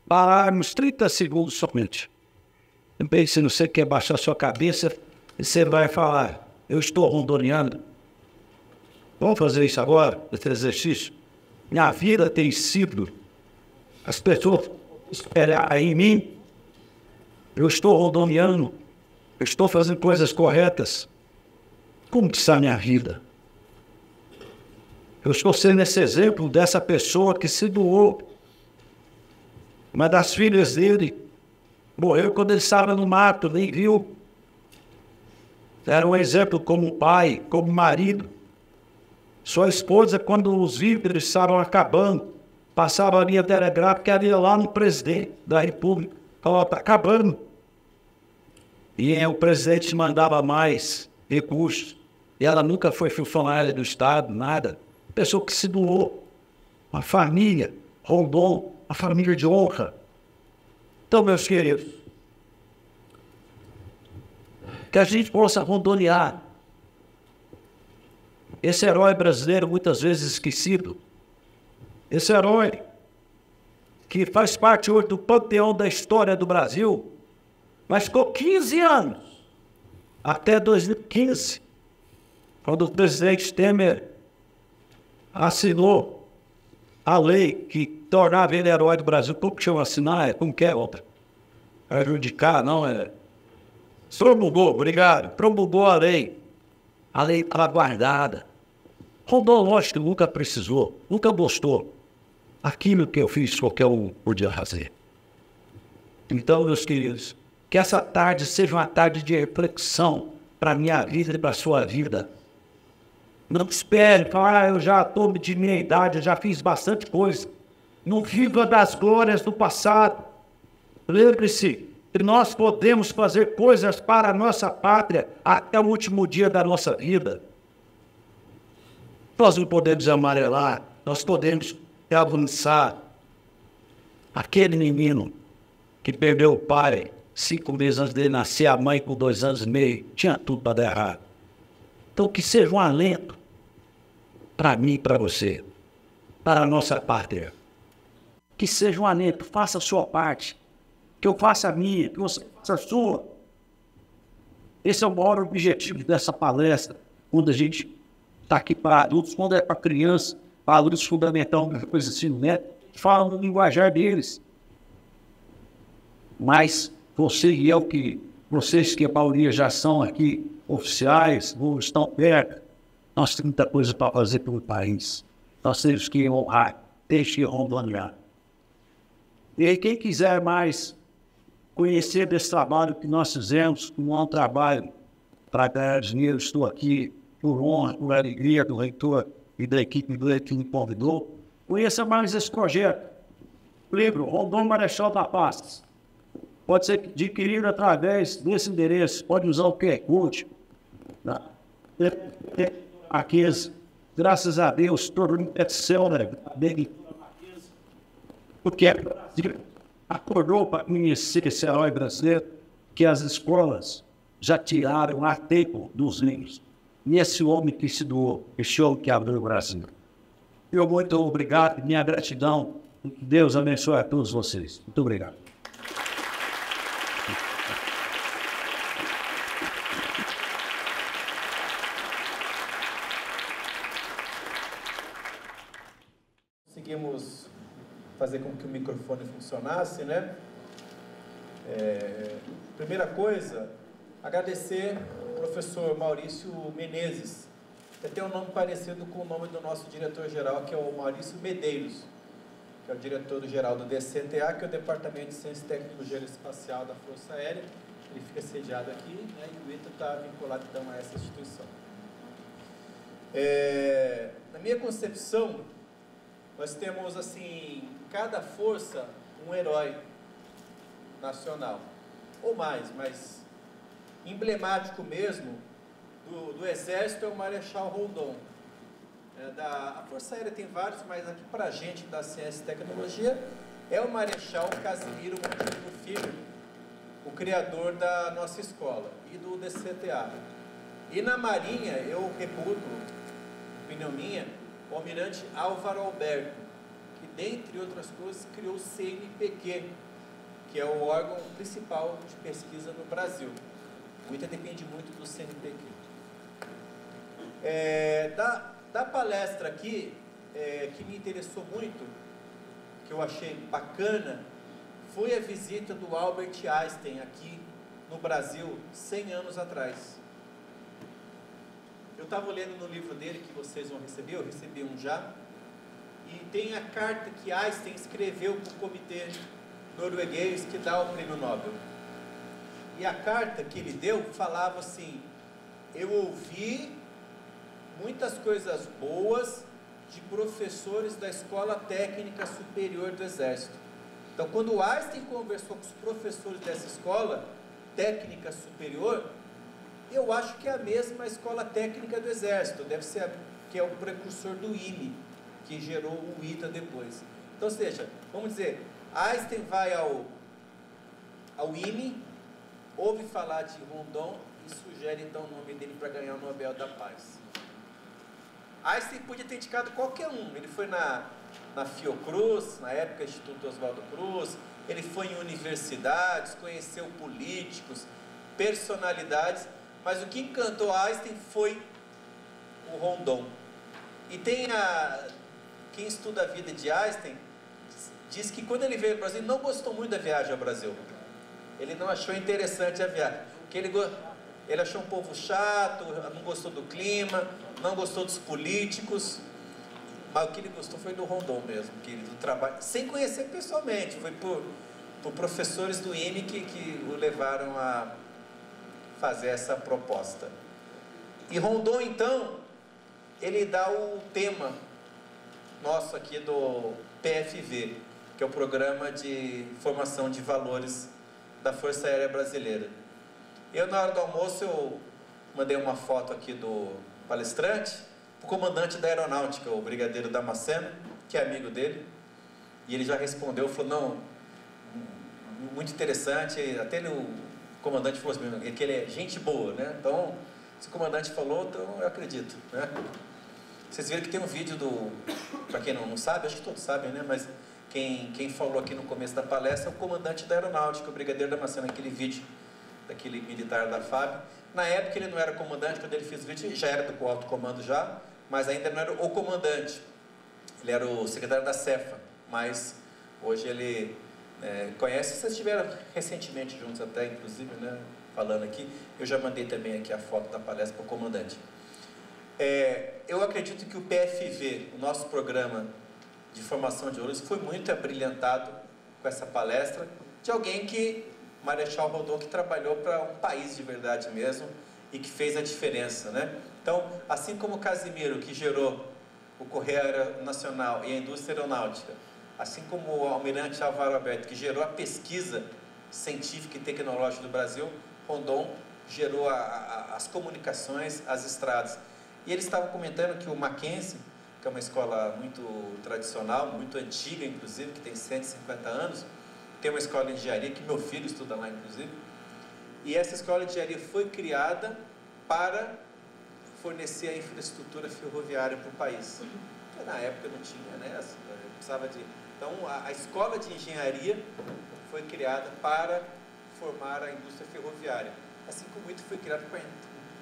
pararmos 30 segundos somente. Também, se você quer baixar sua cabeça, você vai falar: eu estou rondoneando. Vamos fazer isso agora, esse exercício? Minha vida tem sido, as pessoas esperarem em mim, eu estou rondoneando, eu estou fazendo coisas corretas. Como que está a minha vida? Eu estou sendo esse exemplo dessa pessoa que se doou. Uma das filhas dele morreu quando ele estava no mato, nem viu. Era um exemplo como pai, como marido. Sua esposa, quando os víveres estavam acabando, passava a linha telegráfica que havia lá no presidente da República. Falava: está acabando. E o presidente mandava mais recursos. E ela nunca foi funcionária do Estado, nada. Pessoa que se doou. Uma família, Rondon, uma família de honra. Então, meus queridos, que a gente possa rondonear esse herói brasileiro muitas vezes esquecido. Esse herói que faz parte hoje do panteão da história do Brasil, mas ficou 15 anos, até 2015, quando o presidente Temer assinou a lei que tornava ele herói do Brasil. Como que chama assinar? Como que é outra? Prejudicar, não é? Promulgou, obrigado. Promulgou a lei. A lei estava guardada. Rondon, lógico, nunca precisou, nunca gostou. aquilo que eu fiz, qualquer um podia fazer. Então, meus queridos, que essa tarde seja uma tarde de reflexão para a minha vida e para a sua vida. Não espere, falar, eu já estou de minha idade, eu já fiz bastante coisa. Não viva das glórias do passado. Lembre-se que nós podemos fazer coisas para a nossa pátria até o último dia da nossa vida. Nós não podemos amarelar, nós podemos avançar. Aquele menino que perdeu o pai 5 meses antes dele nascer, a mãe com 2 anos e meio, tinha tudo para dar errado. Então que seja um alento para mim e para você, para a nossa pátria. Que seja um alento, faça a sua parte, que eu faça a minha, que você faça a sua. Esse é o maior objetivo dessa palestra, quando a gente está aqui para adultos, quando é para criança, para adultos fundamental, coisa assim, né? Falam no linguajar deles. Mas você e eu, que vocês que a maioria já são aqui oficiais, ou estão perto, nós temos muita coisa para fazer pelo país. Nós temos que honrar, temos que honrar. E aí, quem quiser mais conhecer desse trabalho que nós fizemos, um bom trabalho para ganhar dinheiro, estou aqui por honra, por alegria do reitor e da equipe que me convidou. Conheça mais esse projeto. O livro Rondon Marechal da Paz. Pode ser adquirido através desse endereço, pode usar o QR Code. Aqui, graças a Deus, todo mundo é céu, né? Porque acordou para conhecer esse herói brasileiro, que as escolas já tiraram a tempo dos livros. E esse homem que se doou, esse homem que abriu o Brasil. Eu muito obrigado, minha gratidão. Deus abençoe a todos vocês. Muito obrigado. Conseguimos fazer com que o microfone funcionasse, né? Primeira coisa, agradecer ao professor Maurício Menezes. Ele tem um nome parecido com o nome do nosso diretor-geral, que é o Maurício Medeiros, que é o diretor-geral do DCTA, que é o Departamento de Ciência e Tecnologia Aeroespacial da Força Aérea. Ele fica sediado aqui, né, e o ITA está vinculado então a essa instituição. Na minha concepção, nós temos, assim, cada força um herói nacional, ou mais, mas emblemático mesmo do Exército é o Marechal Rondon. A Força Aérea tem vários, mas aqui para a gente da Ciência e Tecnologia é o Marechal Casimiro Montenegro Filho, o criador da nossa escola e do DCTA. E na Marinha eu reputo, opinião minha, o almirante Álvaro Alberto, que, dentre outras coisas, criou o CNPq, que é o órgão principal de pesquisa no Brasil. O ITA depende muito do CNPq. Da palestra aqui, que me interessou muito, que eu achei bacana, foi a visita do Albert Einstein aqui no Brasil, 100 anos atrás. Eu estava lendo no livro dele, que vocês vão receber, eu recebi um já, e tem a carta que Einstein escreveu para o comitê norueguês que dá o prêmio Nobel. E a carta que ele deu falava assim: eu ouvi muitas coisas boas de professores da Escola Técnica Superior do Exército. Então, quando Einstein conversou com os professores dessa escola técnica superior, eu acho que é a mesma escola técnica do Exército, deve ser que é o precursor do IME, que gerou o ITA depois. Então, ou seja, vamos dizer, Einstein vai ao IME, ouve falar de Rondon e sugere então o nome dele para ganhar o Nobel da Paz. Einstein podia ter indicado qualquer um, ele foi na Fiocruz, na época Instituto Oswaldo Cruz, ele foi em universidades, conheceu políticos, personalidades, mas o que encantou Einstein foi o Rondon. E tem quem estuda a vida de Einstein diz que quando ele veio ao Brasil, não gostou muito da viagem ao Brasil. Ele não achou interessante a viagem, porque ele achou um povo chato, não gostou do clima, não gostou dos políticos. mas o que ele gostou foi do Rondon mesmo, que ele, do trabalho, sem conhecer pessoalmente, foi por professores do IME que o levaram a fazer essa proposta. E Rondon, então, ele dá o tema nosso aqui do PFV, que é o Programa de Formação de Valores da Força Aérea Brasileira. Eu, na hora do almoço, eu mandei uma foto aqui do palestrante, o comandante da aeronáutica, o brigadeiro Damasceno, que é amigo dele, e ele já respondeu, falou, não, muito interessante, até o comandante falou assim, que ele é gente boa, né? Então, se o comandante falou, então eu acredito, né? Vocês viram que tem um vídeo para quem não sabe, acho que todos sabem, né? Mas quem falou aqui no começo da palestra é o comandante da aeronáutica, o brigadeiro Damasceno, aquele vídeo daquele militar da FAB. Na época ele não era comandante, quando ele fez o vídeo, já era do alto comando já, mas ainda não era o comandante. Ele era o secretário da Cefa, mas hoje ele conhece, vocês estiveram recentemente juntos até, inclusive, né, falando aqui. Eu já mandei também aqui a foto da palestra para o comandante. Eu acredito que o PFV, o nosso programa de formação de valores, foi muito abrilhantado com essa palestra de alguém que, Marechal Rondon, que trabalhou para um país de verdade mesmo e que fez a diferença, né? Então, assim como o Casimiro, que gerou o Correio Aeronacional e a indústria aeronáutica, assim como o Almirante Álvaro Alberto, que gerou a pesquisa científica e tecnológica do Brasil, Rondon gerou as comunicações, as estradas. E eles estavam comentando que o Mackenzie, que é uma escola muito tradicional, muito antiga, inclusive, que tem 150 anos, tem uma escola de engenharia, que meu filho estuda lá, inclusive, e essa escola de engenharia foi criada para fornecer a infraestrutura ferroviária para o país. Porque na época não tinha, né? Precisava de... Então, a escola de engenharia foi criada para formar a indústria ferroviária, assim como isso foi criado para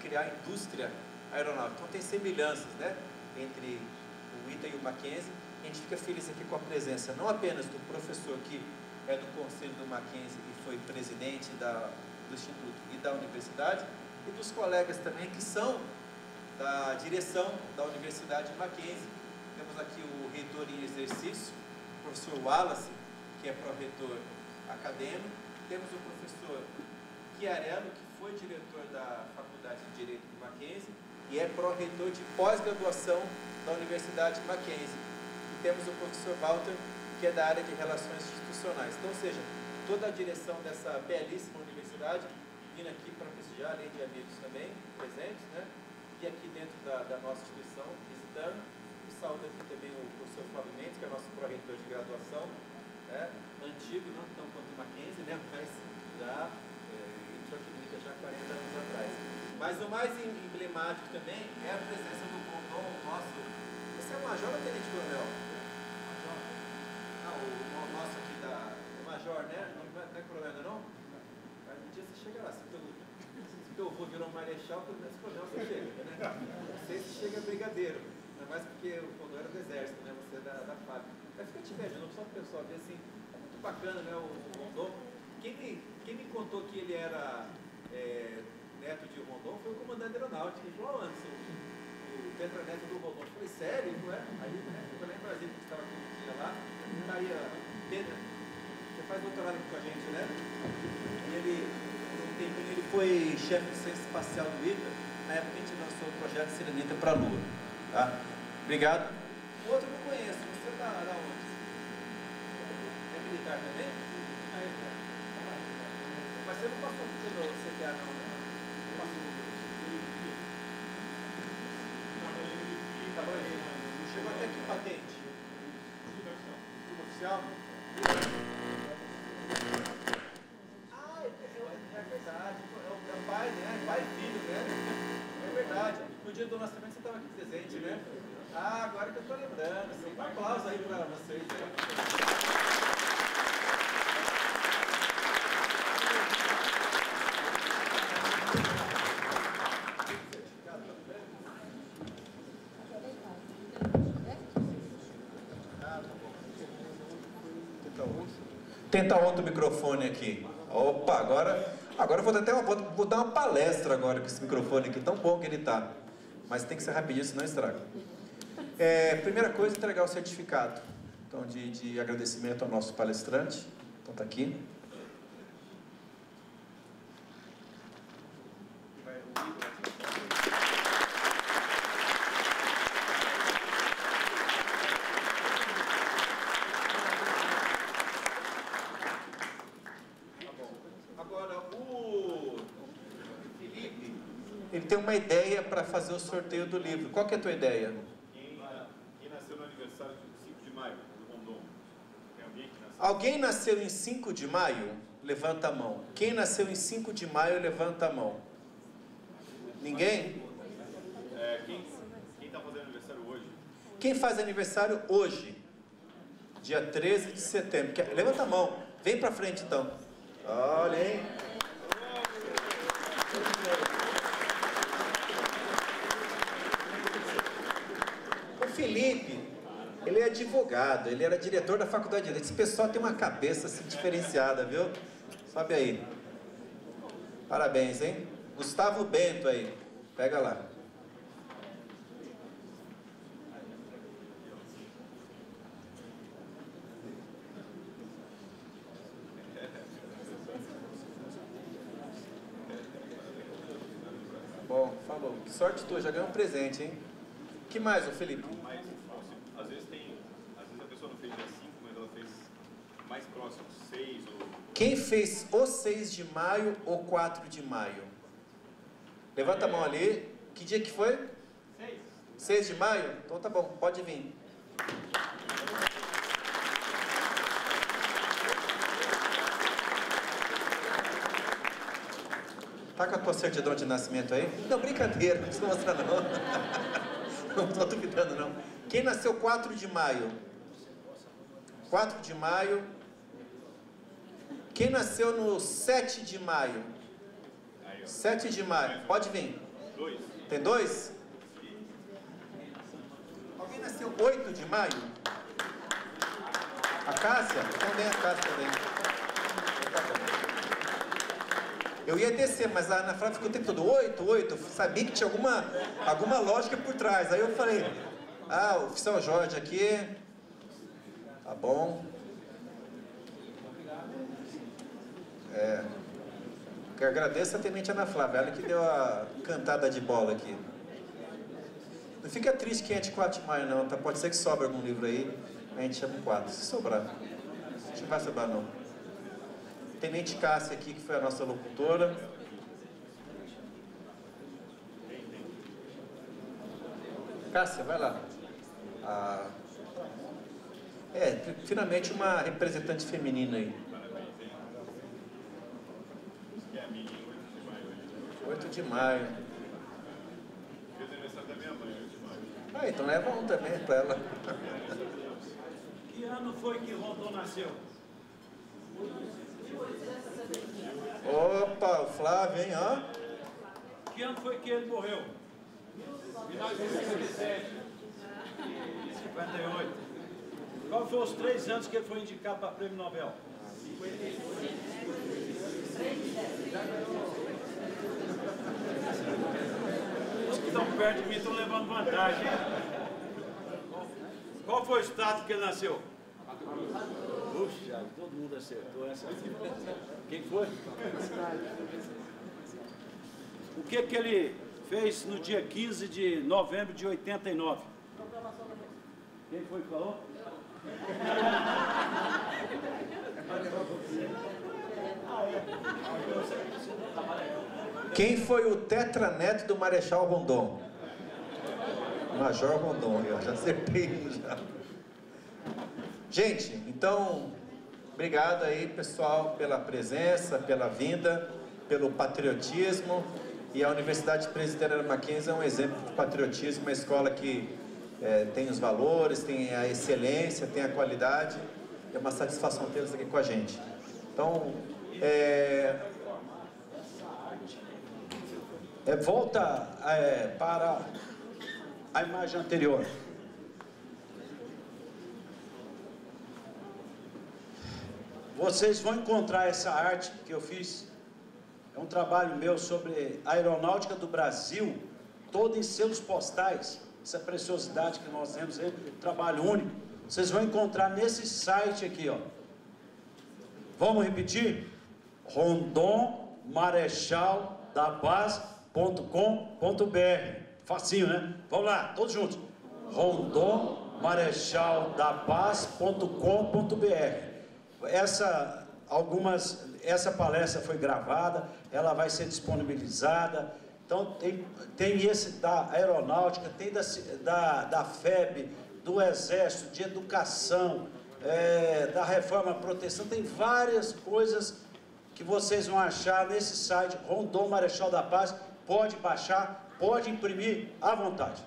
criar a indústria aeronáutica. Então, tem semelhanças, né, entre o ITA e o Mackenzie. A gente fica feliz aqui com a presença, não apenas do professor que é do conselho do Mackenzie e foi presidente do Instituto e da universidade, e dos colegas também que são da direção da Universidade Mackenzie. Temos aqui o reitor em exercício, o professor Wallace, que é pró-reitor acadêmico. Temos o professor Chiarello, que foi diretor da Faculdade de Direito do Mackenzie e é pró-reitor de pós-graduação da Universidade Mackenzie. E temos o professor Walter, que é da área de Relações Institucionais. Então, ou seja, toda a direção dessa belíssima universidade vindo aqui para prestigiar, além de amigos também presentes, né? E aqui dentro da nossa instituição, visitando. E saúdo aqui também o professor Fábio Mendes, que é nosso pró-reitor de graduação, né? Antigo, não tão quanto o Mackenzie, né? Mas já entrou aqui já 40 anos atrás. Mas o mais emblemático também é a presença do Rondon, nosso... Você é major ou tenente coronel? O nosso aqui o major, né? Não é coronel ainda não? Mas um dia você chega lá, se teu avô virou marechal, pelo menos coronel você chega, né? Não sei se chega brigadeiro, ainda mais porque o Rondon era do exército, né? Você é da FAB. Mas fica te imaginando, só o pessoal ver assim, é muito bacana, né? O Rondon. Quem me contou que ele era neto de Rondon foi o comandante aeronáutico. Ele falou, Anderson, o tetraneto do Rondon. Eu falei, sério? Não é? Aí eu falei em Brasília, que estava aquele dia lá. Tá aí a Pedro, você faz doutorado aqui com a gente, né? E ele, por um tempinho, ele foi chefe de ciência espacial do ITA, na época que a gente lançou o projeto Serenita para a Lua. Tá? Obrigado. O outro eu não conheço, você tá da onde? É militar também? Mas você não passou pelo CTA não, né? Não passou pelo chegou até que patente? Oficial? Ah, é verdade. É pai, né? Pai e filho, né? É verdade. No dia do nascimento você estava aqui presente, né? Ah, agora que eu estou lembrando. Assim, um aplauso aí para vocês. Tenta outro microfone aqui. Opa, agora eu vou dar uma palestra agora com esse microfone aqui, tão bom que ele tá. Mas tem que ser rapidinho, senão estraga. Primeira coisa, entregar o certificado. Então, de agradecimento ao nosso palestrante. Então, está aqui. Agora, o Felipe, ele tem uma ideia para fazer o sorteio do livro. Qual que é a tua ideia? Quem nasceu no aniversário de 5 de maio, do Rondon? Tem alguém que nasceu? Alguém nasceu em 5 de maio? Levanta a mão. Quem nasceu em 5 de maio, levanta a mão. Ninguém? Quem está fazendo aniversário hoje? Quem faz aniversário hoje? Dia 13 de setembro. Levanta a mão. Vem pra frente, então. Olha, hein? O Felipe, ele é advogado, ele era diretor da faculdade de Direito. Esse pessoal tem uma cabeça assim, diferenciada, viu? Sobe aí. Parabéns, hein? Gustavo Bento aí. Pega lá. Bom, falou. Que sorte tua, já ganhou um presente, hein? Que mais, ô Felipe? Mas, às vezes a pessoa não fez dia 5, mas ela fez mais próximo, 6 ou... Quem fez o 6 de maio ou 4 de maio? Levanta a mão ali. Que dia que foi? 6 de maio? Então tá bom, pode vir. Tá com a tua certidão de nascimento aí? Não, brincadeira, não precisa mostrar não. Não estou duvidando não. Quem nasceu 4 de maio? 4 de maio. Quem nasceu no 7 de maio? 7 de maio, pode vir. 2. Tem 2? Alguém nasceu 8 de maio? A Cássia? Então vem a Cássia também. Eu ia descer, mas a Ana Flávia ficou o tempo todo 8. Eu sabia que tinha alguma lógica por trás. Aí eu falei, o oficial Jorge aqui. Tá bom. Eu agradeço a tenente Ana Flávia, ela que deu a cantada de bola aqui. Não fica triste quem é de 4 de maio não, tá? Pode ser que sobre algum livro aí, a gente chama 4. Se sobrar. Acho que não vai sobrar não. Tenente Cássia aqui, que foi a nossa locutora. Cássia, vai lá. Finalmente uma representante feminina aí. 8 de maio. Fez aniversário da minha mãe, 8 de maio. Então leva um também para ela. Que ano foi que Rondon nasceu? Opa, o Flávio, hein, ó. Que ano foi que ele morreu? 1957. 58. Qual foram os 3 anos que ele foi indicado para prêmio Nobel? 58. Os que estão perto de mim estão levando vantagem. Qual foi o estado que ele nasceu? Puxa, todo mundo acertou essa. Quem foi? O que ele fez no dia 15 de novembro de 89? Quem foi que falou? Quem foi o tetraneto do Marechal Rondon? Major Rondon, eu já acertei já. Gente, então, obrigado aí, pessoal, pela presença, pela vinda, pelo patriotismo. E a Universidade Presbiteriana Mackenzie é um exemplo de patriotismo, uma escola que tem os valores, tem a excelência, tem a qualidade. É uma satisfação tê-los aqui com a gente. Então, volta para a imagem anterior. Vocês vão encontrar essa arte que eu fiz. É um trabalho meu sobre a aeronáutica do Brasil, toda em selos postais, essa preciosidade que nós temos, trabalho único, vocês vão encontrar nesse site aqui, ó. Vamos repetir? rondommarechaldapaz.com.br. Facinho, né? Vamos lá, todos juntos. rondommarechaldapaz.com.br. Essa palestra foi gravada, ela vai ser disponibilizada. Então, tem esse da aeronáutica, tem da FEB, do Exército, de educação, da reforma à proteção, tem várias coisas que vocês vão achar nesse site, Rondon Marechal da Paz. Pode baixar, pode imprimir à vontade.